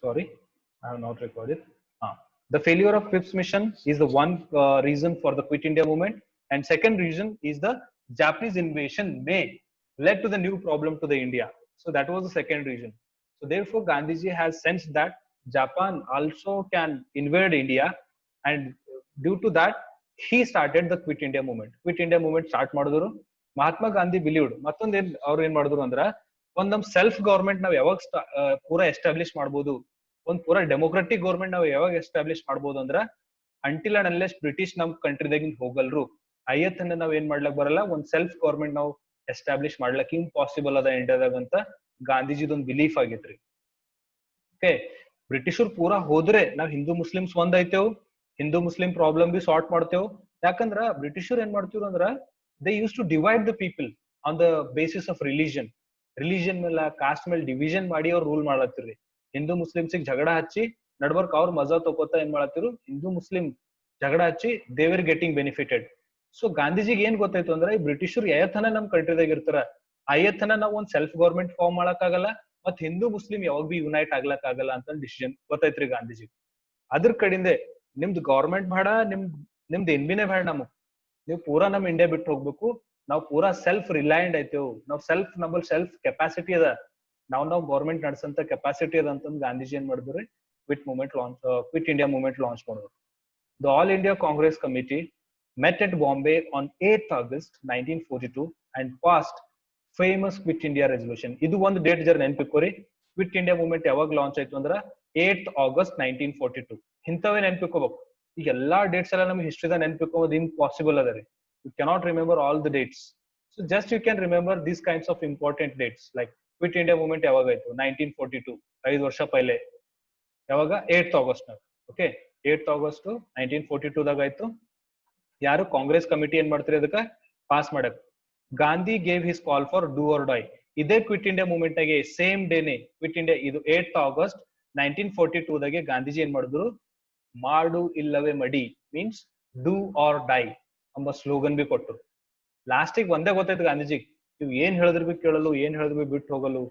Sorry, I have not recorded. The failure of Cripps mission is the one reason for the Quit India movement, and second reason is the Japanese invasion may led to the new problem to the India. So that was the second reason. So therefore, Gandhiji has sensed that Japan also can invade India, and due to that, he started the Quit India movement. Quit India movement start ಮಾಡಿದ್ರು. Mahatma Gandhi believed ಮತ್ತೊಂದು ಅವ್ರು ಏನ್ ಮಾಡಿದ್ರು ಅಂದ್ರ ಒಂದ್ ನಮ್ self government ನಾವ್ ಯಾವಾಗ ಪೂರಾ ಎಸ್ಟಾಬ್ಲಿಷ್ ಮಾಡ್ಬೋದು, ಒಂದ್ ಪೂರಾ ಡೆಮೋಕ್ರೆಟಿಕ್ ಗವರ್ಮೆಂಟ್ ನಾವ್ ಯಾವಾಗ ಎಸ್ಟಾಬ್ಲಿಷ್ ಮಾಡ್ಬೋದು ಅಂದ್ರ ಅಂಟಿಲ್ ಅಂಡ್ ಅನ್ಲೆಸ್ ಬ್ರಿಟಿಷ್ ನಮ್ ಕಂಟ್ರಿದಾಗಿಂದ ಹೋಗಲ್ರು ಅಯ್ಯತ್ತನ್ನ ನಾವ್ ಏನ್ ಮಾಡ್ಲಕ್ ಬರಲ್ಲ, ಒಂದ್ ಸೆಲ್ಫ್ ಗವರ್ಮೆಂಟ್ ನಾವು ಎಸ್ಟಾಬ್ಲಿಷ್ ಮಾಡ್ಲಕ್ ಇಂಪಾಸಿಬಲ್ ಅದ ಇಂಡಿಯಾದಾಗ ಅಂತ ಗಾಂಧೀಜಿದೊಂದು ಬಿಲೀಫ್ ಆಗೈತ್ರಿ. ಓಕೆ, ಬ್ರಿಟಿಷರು ಪೂರಾ ಹೋದ್ರೆ ನಾವ್ ಹಿಂದೂ ಮುಸ್ಲಿಮ್ಸ್ ಒಂದ್ ಐತೇವ್, ಹಿಂದೂ ಮುಸ್ಲಿಂ ಪ್ರಾಬ್ಲಮ್ ಬಿ ಸಾರ್ಟ್ ಮಾಡ್ತೇವ್. ಯಾಕಂದ್ರ ಬ್ರಿಟಿಷರು ಏನ್ ಮಾಡ್ತಿವ್ರು ಅಂದ್ರ they use to divide the people on the basis of religion ಮೇಲೆ ಕಾಸ್ಟ್ ಮೇಲೆ ಡಿವಿಷನ್ ಮಾಡಿ ಅವ್ರು ರೂಲ್ ಮಾಡತ್ತಿರ್ರಿ. ಹಿಂದೂ ಮುಸ್ಲಿಮ್ಸಿಗೆ ಜಗಳ ಹಚ್ಚಿ ನಡ್ಬರ್ಕ್ ಅವ್ರ ಮಜಾ ತಗೋತಾ ಏನ್ ಮಾಡತ್ತಿರು, ಹಿಂದೂ ಮುಸ್ಲಿಂ ಜಗಳ ಹಚ್ಚಿ they were getting benefited. So ಗಾಂಧೀಜಿಗೆ ಏನ್ ಗೊತ್ತಾಯ್ತು ಅಂದ್ರೆ ಈ ಬ್ರಿಟಿಷರು ಯಾವತ್ತನ ನಮ್ ಕಂಟ್ರಿದಾಗ ಇರ್ತಾರ, ಅಯ್ಯತ್ತನ ನಾವ್ ಒಂದ್ ಸೆಲ್ಫ್ ಗವರ್ಮೆಂಟ್ ಫಾರ್ಮ್ ಮಾಡಕ್ ಆಗಲ್ಲ, ಮತ್ ಹಿಂದೂ ಮುಸ್ಲಿಂ ಯಾವಾಗ ಬಿ ಯುನೈಟ್ ಆಗ್ಲಕ್ ಆಗಲ್ಲ ಅಂತ ಡಿಸಿಷನ್ ಗೊತ್ತೈತ್ರಿ ಗಾಂಧೀಜಿ. ಅದ್ರ ಕಡಿಂದೆ ನಿಮ್ದು ಗವರ್ಮೆಂಟ್ ಬೇಡ, ನಿಮ್ದು ಎನ್ಬಿನೇ ಬೇಡ, ನಮಗ್ ನೀವು ಪೂರಾ ನಮ್ ಇಂಡಿಯಾ ಬಿಟ್ಟು ಹೋಗ್ಬೇಕು, ನಾವು ಪೂರಾ ಸೆಲ್ಫ್ ರಿಲಯಂಟ್ ಐತೇವ್, ನಾವ್ ನಮ್ಮಲ್ಲಿ ಸೆಲ್ಫ್ ಕೆಪಾಸಿಟಿ ಅದ, ನಾವು ಗವರ್ಮೆಂಟ್ ನಡೆಸಂತ ಕೆಪಾಸಿಟಿ ಅದ ಅಂತಂದ್ ಗಾಂಧೀಜಿ ಏನ್ ಮಾಡಿದ್ರಿ, ಕ್ವಿಟ್ ಇಂಡಿಯಾ ಮೂವ್ಮೆಂಟ್ ಲಾಂಚ್ ಮಾಡಿದ್ರು. The all India Congress committee met at Bombay on 8th August 1942 and passed famous Quit India resolution. ಇದು ಒಂದು ಡೇಟ್ ಜರ ನೆನ್ಪಿಕೋರಿ. ಕ್ವಿಟ್ ಇಂಡಿಯಾ ಮೂವ್ಮೆಂಟ್ ಯಾವಾಗ ಲಾಂಚ್ ಆಯ್ತು ಅಂದ್ರ 8th August 1942. ಇಂಥವೇ ನೆನ್ಪಿಕೋಬೇಕು. ಈಗ ಎಲ್ಲಾ ಡೇಟ್ಸ್ ಎಲ್ಲ ನಮ್ಗೆ ಹಿಸ್ಟ್ರಿದಾಗ ನೆನ್ಪಿಕೋದು ಇಂಪಾಸಿಬಲ್ ಅದ ರೀ. You cannot remember all the dates. So just you can remember these kinds of important dates. Like quit India movement ಯಾವಾಗ ಆಯ್ತು, 1942, 5 ವರ್ಷ ಪೈಲೆ. ಯಾವಾಗ? 8th August ನಾಗ. ಓಕೆ, 8th August 1942 ದಾಗ ಆಯ್ತು. ಯಾರು ಕಾಂಗ್ರೆಸ್ ಕಮಿಟಿ ಏನ್ ಮಾಡ್ತಾರೆ ಅದಕ್ಕೆ ಪಾಸ್ ಮಾಡಕ್. Gandhi gave his call for do or dye. ಇದೇ ಕ್ವಿಟ್ ಇಂಡಿಯಾ ಮೂವ್ಮೆಂಟ್ ಆಗಿ ಸೇಮ್ ಡೇನೆ ಕ್ವಿಟ್ ಇಂಡಿಯಾ, ಇದು 8th August 1942 ದಾಗೆ ಗಾಂಧೀಜಿ ಏನ್ ಮಾಡಿದ್ರು, ಮಾಡು ಇಲ್ಲವೇ ಮಡಿ ಮೀನ್ಸ್ ಡೂ ಆರ್ ಡೈ ಎಂಬ ಸ್ಲೋಗನ್ ಬಿ ಕೊಟ್ಟರು. ಲಾಸ್ಟಿಗೆ ಒಂದೇ ಗೊತ್ತಾಯ್ತು ಗಾಂಧೀಜಿ, ನೀವು ಏನ್ ಹೇಳಿದ್ರು ಬಿ ಕೇಳಲು, ಏನ್ ಹೇಳಿದ್ರು ಬಿ ಬಿಟ್ಟು ಹೋಗಲು.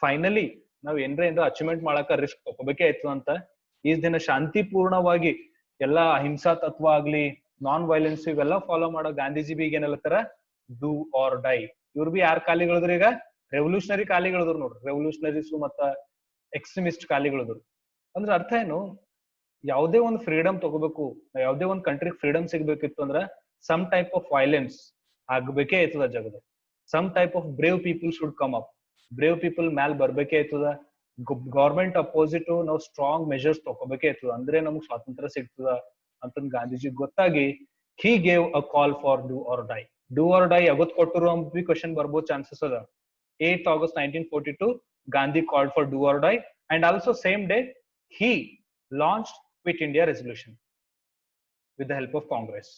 ಫೈನಲಿ ನಾವ್ ಏನ್ರ ಅಚೀವ್ಮೆಂಟ್ ಮಾಡಕ ರಿಸ್ಕ್ ತಗೋಬೇಕೇ ಆಯ್ತು ಅಂತ ಈ ದಿನ ಶಾಂತಿಪೂರ್ಣವಾಗಿ ಎಲ್ಲಾ ಅಹಿಂಸಾ ತತ್ವ ಆಗ್ಲಿ, ನಾನ್ ವೈಲೆನ್ಸ್ ಇವೆಲ್ಲ ಫಾಲೋ ಮಾಡೋ ಗಾಂಧೀಜಿ ಬಿ ಏನ್ ಹೇಳತ್ತಾರ, ಡೂ ಆರ್ ಡೈ. ಇವ್ರು ಬಿ ಯಾರು ಕಾಲಿಗಳಿದ್ರು ಈಗ, ರೆವಲ್ಯೂಷನರಿ ಕಾಲಿಗಳಿದ್ರು ನೋಡ್ರಿ, ರೆವಲ್ಯೂಷನರೀಸ್ ಮತ್ತ ಎಕ್ಸ್ಟ್ರೀಮಿಸ್ಟ್ ಕಾಲಿಗಳಿದ್ರು. ಅಂದ್ರೆ ಅರ್ಥ ಏನು, ಯಾವುದೇ ಒಂದು ಫ್ರೀಡಮ್ ತಗೋಬೇಕು, ಯಾವುದೇ ಒಂದು ಕಂಟ್ರಿಗೆ ಫ್ರೀಡಮ್ ಸಿಗ್ಬೇಕಿತ್ತು ಅಂದ್ರ ಸಮ್ ಟೈಪ್ ಆಫ್ ವೈಲೆನ್ಸ್ ಆಗ್ಬೇಕೇ ಆಯ್ತದ ಜಗದ. Some type of brave people should come up. Brave people ಮ್ಯಾಲ್ ಬರ್ಬೇಕೇ ಆಯ್ತದ. ಗವರ್ಮೆಂಟ್ ಅಪೋಸಿಟ್ ನಾವು ಸ್ಟ್ರಾಂಗ್ ಮೆಜರ್ಸ್ ತಗೋಬೇಕೇ ಆಯ್ತದ, ಅಂದ್ರೆ ನಮಗ್ ಸ್ವಾತಂತ್ರ್ಯ ಸಿಗ್ತದ ಅಂತಂದ್ ಗಾಂಧೀಜಿ ಗೊತ್ತಾಗಿ he gave a call for do or die. Do or die ಯಾವತ್ ಕೊಟ್ಟರು ಅಂತ ಬಿ ಕ್ವಶನ್ ಬರ್ಬೋದು ಚಾನ್ಸಸ್ ಅದ. 8th August 1942 Gandhi called for do or die, and also same day he launched Quit India resolution with the help of Congress.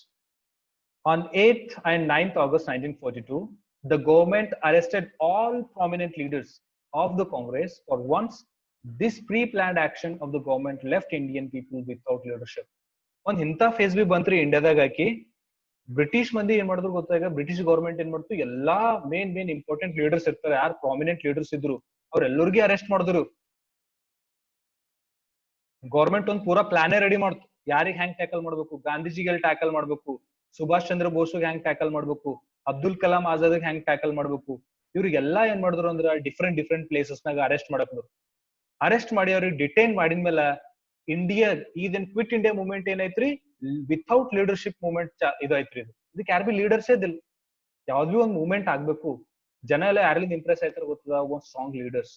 On 8th and 9th August 1942 the government arrested all prominent leaders of the Congress for once. This pre-planned action of the government left Indian people without leadership. ಒಂದ್ ಇಂಥ face B ಬಂತ್ರಿ ಇಂಡಿಯಾದಾಗ ಹಾಕಿ. British ಮಂದಿ ಏನ್ ಮಾಡಿದ್ರು ಗೊತ್ತಾಗ, British government ಏನ್ ಮಾಡ್ತು, ಎಲ್ಲಾ ಮೇನ್ ಇಂಪಾರ್ಟೆಂಟ್ ಲೀಡರ್ಸ್ ಇರ್ತಾರೆ, ಯಾರು ಪ್ರಾಮಿನೆಂಟ್ ಲೀಡರ್ಸ್ ಇದ್ರು ಅವ್ರೆಲ್ಲರಿಗೂ ಅರೆಸ್ಟ್ ಮಾಡಿದ್ರು. ಗವರ್ಮೆಂಟ್ ಒಂದ್ ಪೂರಾ ಪ್ಲಾನೇ ರೆಡಿ ಮಾಡ್ತು, ಯಾರಿಗ್ ಹ್ಯಾಂಗ್ ಟ್ಯಾಕಲ್ ಮಾಡ್ಬೇಕು, ಗಾಂಧೀಜಿಗೆ ಟ್ಯಾಕಲ್ ಮಾಡ್ಬೇಕು, ಸುಭಾಷ್ ಚಂದ್ರ ಬೋಸ್ ಹ್ಯಾಂಗ್ ಟ್ಯಾಕಲ್ ಮಾಡ್ಬೇಕು, ಅಬ್ದುಲ್ ಕಲಾಂ ಆಜಾದ್ ಹ್ಯಾಂಗ್ ಟ್ಯಾಕಲ್ ಮಾಡ್ಬೇಕು. ಇವ್ರಿಗೆಲ್ಲಾ ಏನ್ ಮಾಡಿದ್ರು ಅಂದ್ರ ಡಿಫ್ರೆಂಟ್ ಪ್ಲೇಸಸ್ ನಾಗ ಅರೆಸ್ಟ್ ಮಾಡಕ್. ಅರೆಸ್ಟ್ ಮಾಡಿ ಅವ್ರಿಗೆ ಡಿಟೈನ್ ಮಾಡಿದ್ಮೇಲೆ ಇಂಡಿಯಾ ಇದನ್ ಕ್ವಿಟ್ ಇಂಡಿಯಾ ಮೂವ್ಮೆಂಟ್ ಏನೈತ್ರಿ, ವಿಥೌಟ್ ಲೀಡರ್ಶಿಪ್ ಮೂವ್ಮೆಂಟ್ ಇದೈತ್ರಿ. ಇದಕ್ಕೆ ಯಾರು ಬಿ ಲೀಡರ್ಸ್ ಇದಿಲ್ಲ. ಯಾವ್ದು ಬಿ ಒಂದ್ ಮೂವ್ಮೆಂಟ್ ಆಗ್ಬೇಕು, ಜನ ಎಲ್ಲ ಯಾರಿಂದ ಇಂಪ್ರೆಸ್ ಆಯ್ತಾರ ಗೊತ್ತದ, ಒಂದ್ strong leaders.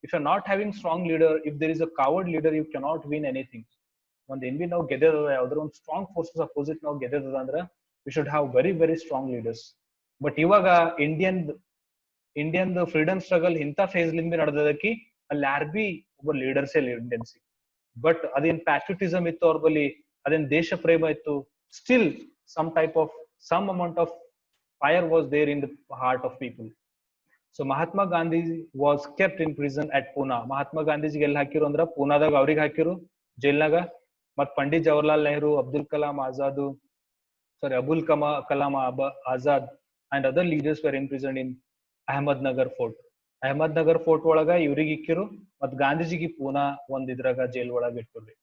If you are not having strong leader, if there is a coward leader, you cannot win anything. ಒಂದ್ ಏನ್ ಬಿ ನಾವು ಗೆದ್ದದ, ಯಾವ್ದಾರ ಒಂದು ಸ್ಟ್ರಾಂಗ್ ಫೋರ್ಸಸ್ ಅಪೋಸಿಟ್ ನಾವು ಗೆದ್ದದ ಅಂದ್ರ we should have very strong leaders. But ಇವಾಗ ಇಂಡಿಯನ್ ಫ್ರೀಡಮ್ ಸ್ಟ್ರಗಲ್ ಇಂಥ face ಲಿಂದ ನಡೆದದಕ್ಕೆ ಅಲ್ಲಿ ಯಾರು ಬಿ ಒಬ್ಬ ಲೀಡರ್ಸೇ ಇಂಡಿಯನ್ಸಿ. ಬಟ್ ಅದೇನ್ ಪ್ಯಾಟ್ರಿಟಿಸಮ್ ಇತ್ತು ಅವ್ರ ಬಳಿ, ಅದೇನ್ ದೇಶ ಪ್ರೇಮ ಇತ್ತು, still some amount of fire was there in the heart of people. So Mahatma Gandhi was kept in prison at Pune. Mahatma ಗಾಂಧೀಜಿಗೆ ಎಲ್ಲಿ ಹಾಕಿರು ಅಂದ್ರ ಪೂನಾದಾಗ ಅವ್ರಿಗೆ ಹಾಕಿರು ಜೈಲ್ನಾಗ. ಮತ್ Pandit Jawaharlal Nehru, Abdul Kalam Azad and other leaders were imprisoned in Ahmednagar fort. Ahmednagar fort ಒಳಗ ಇವ್ರಿಗೆ ಇಕ್ಕಿರು ಮತ್ ಗಾಂಧೀಜಿಗೆ ಪೂನಾ ಒಂದ್ ಇದ್ರಾಗ ಜೈಲ್ ಒಳಗ ಇಟ್ಟಿರ್ರಿ.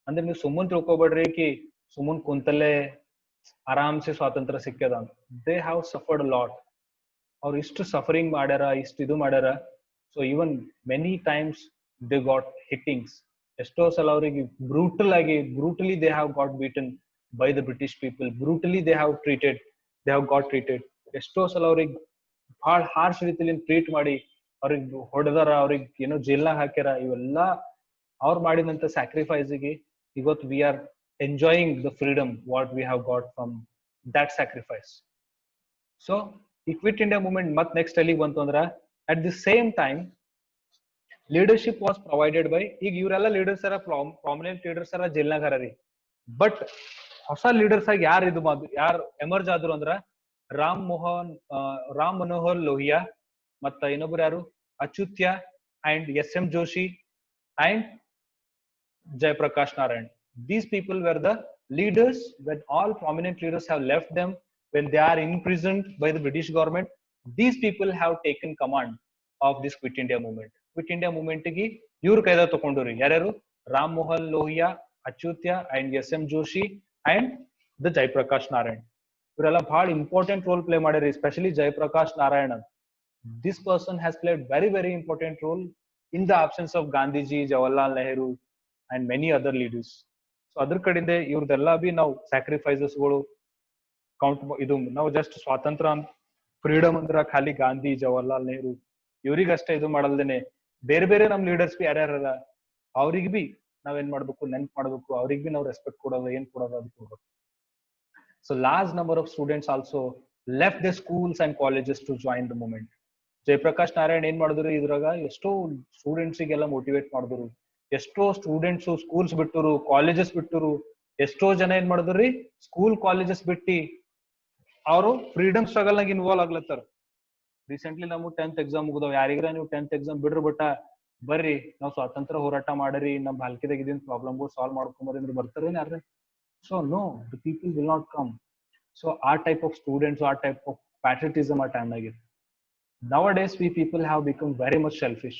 ಅಂದ್ರೆ ನೀವು ಸುಮ್ಮನ್ ತಿಳ್ಕೊಬೇಡ್ರಿ ಕಿ ಸುಮ್ಮನ್ ಕುಂತಲ್ಲೇ ಆರಾಮ್ಸೆ ಸ್ವಾತಂತ್ರ್ಯ ಸಿಕ್ಕ್ಯದ ಅಂತ. They have suffered lot. ಅವ್ರು ಇಷ್ಟು ಸಫರಿಂಗ್ ಮಾಡ್ಯಾರ, ಇಷ್ಟು ಇದು ಮಾಡ್ಯಾರ. So even many times they got hittings. ಎಷ್ಟೋ ಸಲ ಅವರಿಗೆ brutally they have got beaten by the British people. Brutally they have got treated. ಎಷ್ಟೋ ಸಲ ಅವ್ರಿಗೆ ಬಹಳ ಹಾರ್ಶ್ ರೀತಿಲಿ ಟ್ರೀಟ್ ಮಾಡಿ ಅವ್ರಿಗೆ ಹೊಡೆದಾರ, ಅವ್ರಿಗೆ ಏನೋ ಜೈಲ್ನಾಗ ಹಾಕ್ಯಾರ. ಇವೆಲ್ಲಾ ಅವ್ರು ಮಾಡಿದಂತ ಸ್ಯಾಕ್ರಿಫೈಸ್ಗೆ ಇವತ್ತು V are enjoying the freedom what we have got from that sacrifice. So ಈ ಕ್ವಿಟ್ ಇಂಡಿಯಾ ಮೂವ್ಮೆಂಟ್ ಮತ್ ನೆಕ್ಸ್ಟ್ ಎಲ್ಲಿಗೆ ಬಂತು ಅಂದ್ರ, at the same time leadership was provided by, ಈಗ ಇವರೆಲ್ಲ ಲೀಡರ್ಸ್ ಅರ ಪ್ರಾಮಿನೆಂಟ್ ಲೀಡರ್ಸ್ ಅರ ಜೈಲ್ನಾಗ ಹರ ರೀ. ಬಟ್ ಹೊಸ ಲೀಡರ್ಸ್ ಆಗಿ ಯಾರು ಎಮರ್ಜ್ ಆದ್ರು ಅಂದ್ರ ರಾಮ್ ಮನೋಹರ್ ಲೋಹಿಯಾ, ಮತ್ತ ಇನ್ನೊಬ್ರು ಯಾರು Achyut and S M. Joshi and Jayaprakash Narayan. These people were the leaders. When all prominent leaders have left them, when they are imprisoned by the British government, these people have taken command of this Quit India movement. Quit India movement ಗೆ ಇವ್ರ ಕೈದಾಗ ತಗೊಂಡ್ರಿ. ಯಾರ್ಯಾರು? Ram Mohan Lohia, Achyut and S M. Joshi and the Jayaprakash Narayan. ಇವರೆಲ್ಲ ಬಹಳ important role play ಮಾಡ್ಯಾರ, especially Jayaprakash Narayan. This person has played very important role in the absence of Gandhiji, Jawaharlal Nehru and many other leaders. So ಅದ್ರ ಕಡೆಯಿಂದ ಇವ್ರದೆಲ್ಲ ಬಿ ನಾವು ಸ್ಯಾಕ್ರಿಫೈಸಸ್ಗಳು ಕೌಂಟ್ ಇದು ನಾವು ಜಸ್ಟ್ ಸ್ವಾತಂತ್ರ್ಯ ಫ್ರೀಡಮ್ ಅಂದ್ರ ಖಾಲಿ ಗಾಂಧಿ ಜವಾಹರ್ಲಾಲ್ ನೆಹರು ಇವ್ರಿಗಷ್ಟೇ ಇದು ಮಾಡಲ್ದೇನೆ ಬೇರೆ ನಮ್ ಲೀಡರ್ಸ್ ಬಿ ಯಾರ್ಯಾರ ಅವ್ರಿಗೆ ಬಿ ನಾವೇನ್ ಮಾಡ್ಬೇಕು, ನೆನ್ಪ್ ಮಾಡ್ಬೇಕು, ಅವ್ರಿಗೆ ಬಿ ನಾವು ರೆಸ್ಪೆಕ್ಟ್ ಕೊಡೋದು, ಏನ್ ಕೊಡೋದು ಅದು ಕೊಡ್ಬೇಕು. So large number of students also left the schools and colleges to join the movement. Jayaprakash Narayan ಏನ್ ಮಾಡಿದ್ರು, ಇದ್ರಾಗ ಎಷ್ಟೋ ಸ್ಟೂಡೆಂಟ್ಸಿಗೆಲ್ಲ ಮೋಟಿವೇಟ್ ಮಾಡಿದ್ರು. ಎಷ್ಟೋ ಸ್ಟೂಡೆಂಟ್ಸ್ ಸ್ಕೂಲ್ಸ್ ಬಿಟ್ಟರು, ಕಾಲೇಜಸ್ ಬಿಟ್ಟರು. ಎಷ್ಟೋ ಜನ ಏನ್ ಮಾಡಿದ್ರಿ, ಸ್ಕೂಲ್ ಕಾಲೇಜಸ್ ಬಿಟ್ಟಿ ಅವರು ಫ್ರೀಡಮ್ ಸ್ಟ್ರಗಲ್ ನಾಗ ಇನ್ವಾಲ್ವ್ ಆಗ್ಲತ್ತಾರ. ರೀಸೆಂಟ್ಲಿ ನಮಗ್ 10th ಎಕ್ಸಾಮ್ ಮುಗಿದವ್. ಯಾರಿಗ್ರ ನೀವು 10th ಎಕ್ಸಾಮ್ ಬಿಡ್ರಿ ಬಟ್ಟ ಬರ್ರಿ ನಾವು ಸ್ವಾತಂತ್ರ್ಯ ಹೋರಾಟ ಮಾಡ್ರಿ, ನಮ್ ಬಾಲ್ಕಿದಾಗ ಇದನ್ ಪ್ರಾಬ್ಲಮ್ಗಳು ಸಾಲ್ವ್ ಮಾಡ್ಕೊಂಬರಿ ಅಂದ್ರೆ ಬರ್ತಾರೇನ್ ಯಾರ್ರಿ? So no, the people will not come. So ಆ ಟೈಪ್ ಆಫ್ ಸ್ಟೂಡೆಂಟ್ಸ್, ಆ ಟೈಪ್ ಆಫ್ ಪ್ಯಾಟ್ರಿಟಿಸಮ್ ಆ ಟೈಮ್ ನಾಗ. Nowadays we people have become very much selfish.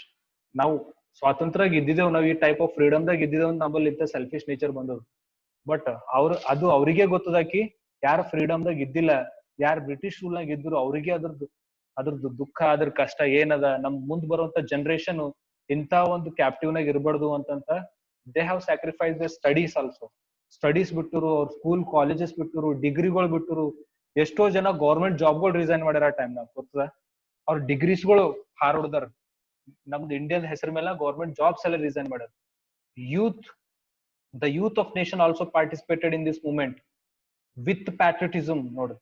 ನಾವು ಸ್ವಾತಂತ್ರ್ಯ ಇದ್ದಿದ್ದೇವ್, ನಾವು ಈ ಟೈಪ್ ಆಫ್ ಫ್ರೀಡಮ್ದಾಗ ಇದ್ದಿದ್ದೇವ್, ನಮ್ಮಲ್ಲಿ ಇಂತ ಸೆಲ್ಫಿಶ್ ನೇಚರ್ ಬಂದದ್ದು. ಬಟ್ ಅದು ಅವ್ರಿಗೆ ಗೊತ್ತದಾಕಿ ಯಾರು ಫ್ರೀಡಮ್ದಾಗ ಇದ್ದಿಲ್ಲ, ಯಾರು ಬ್ರಿಟಿಷ್ ರೂಲ್ನಾಗ ಇದ್ರು ಅವ್ರಿಗೆ ಅದ್ರದ್ದು ದುಃಖ, ಅದ್ರ ಕಷ್ಟ ಏನದ, ನಮ್ ಮುಂದ್ ಬರುವಂತ ಜನರೇಷನ್ ಇಂತ ಒಂದು ಕ್ಯಾಪ್ಟಿವ್ ನಾಗ ಇರಬಾರ್ದು ಅಂತಂತ they have sacrifice the studies also. Studies ಬಿಟ್ಟರು, ಅವ್ರ ಸ್ಕೂಲ್ ಕಾಲೇಜಸ್ ಬಿಟ್ಟರು, ಡಿಗ್ರಿಗಳು ಬಿಟ್ಟರು. ಎಷ್ಟೋ ಜನ ಗೌರ್ಮೆಂಟ್ ಜಾಬ್ಗಳು ರಿಸೈನ್ ಮಾಡ್ಯಾರ ಆ ಟೈಮ್ ನಾಗ ಗೊತ್ತದ. ಅವ್ರ ಡಿಗ್ರೀಸ್ಗಳು ಹಾರೋಡ್ದಾರ. ನಮ್ದು ಇಂಡಿಯಾದ ಹೆಸರ ಮೇಲೆ ಗೌರ್ಮೆಂಟ್ ಜಾಬ್ಸ್ ಎಲ್ಲ ರಿಸೈನ್ ಮಾಡ್ಯಾರ. The youth of nation also participated in this movement with patriotism. ನೋಡ್ರಿ,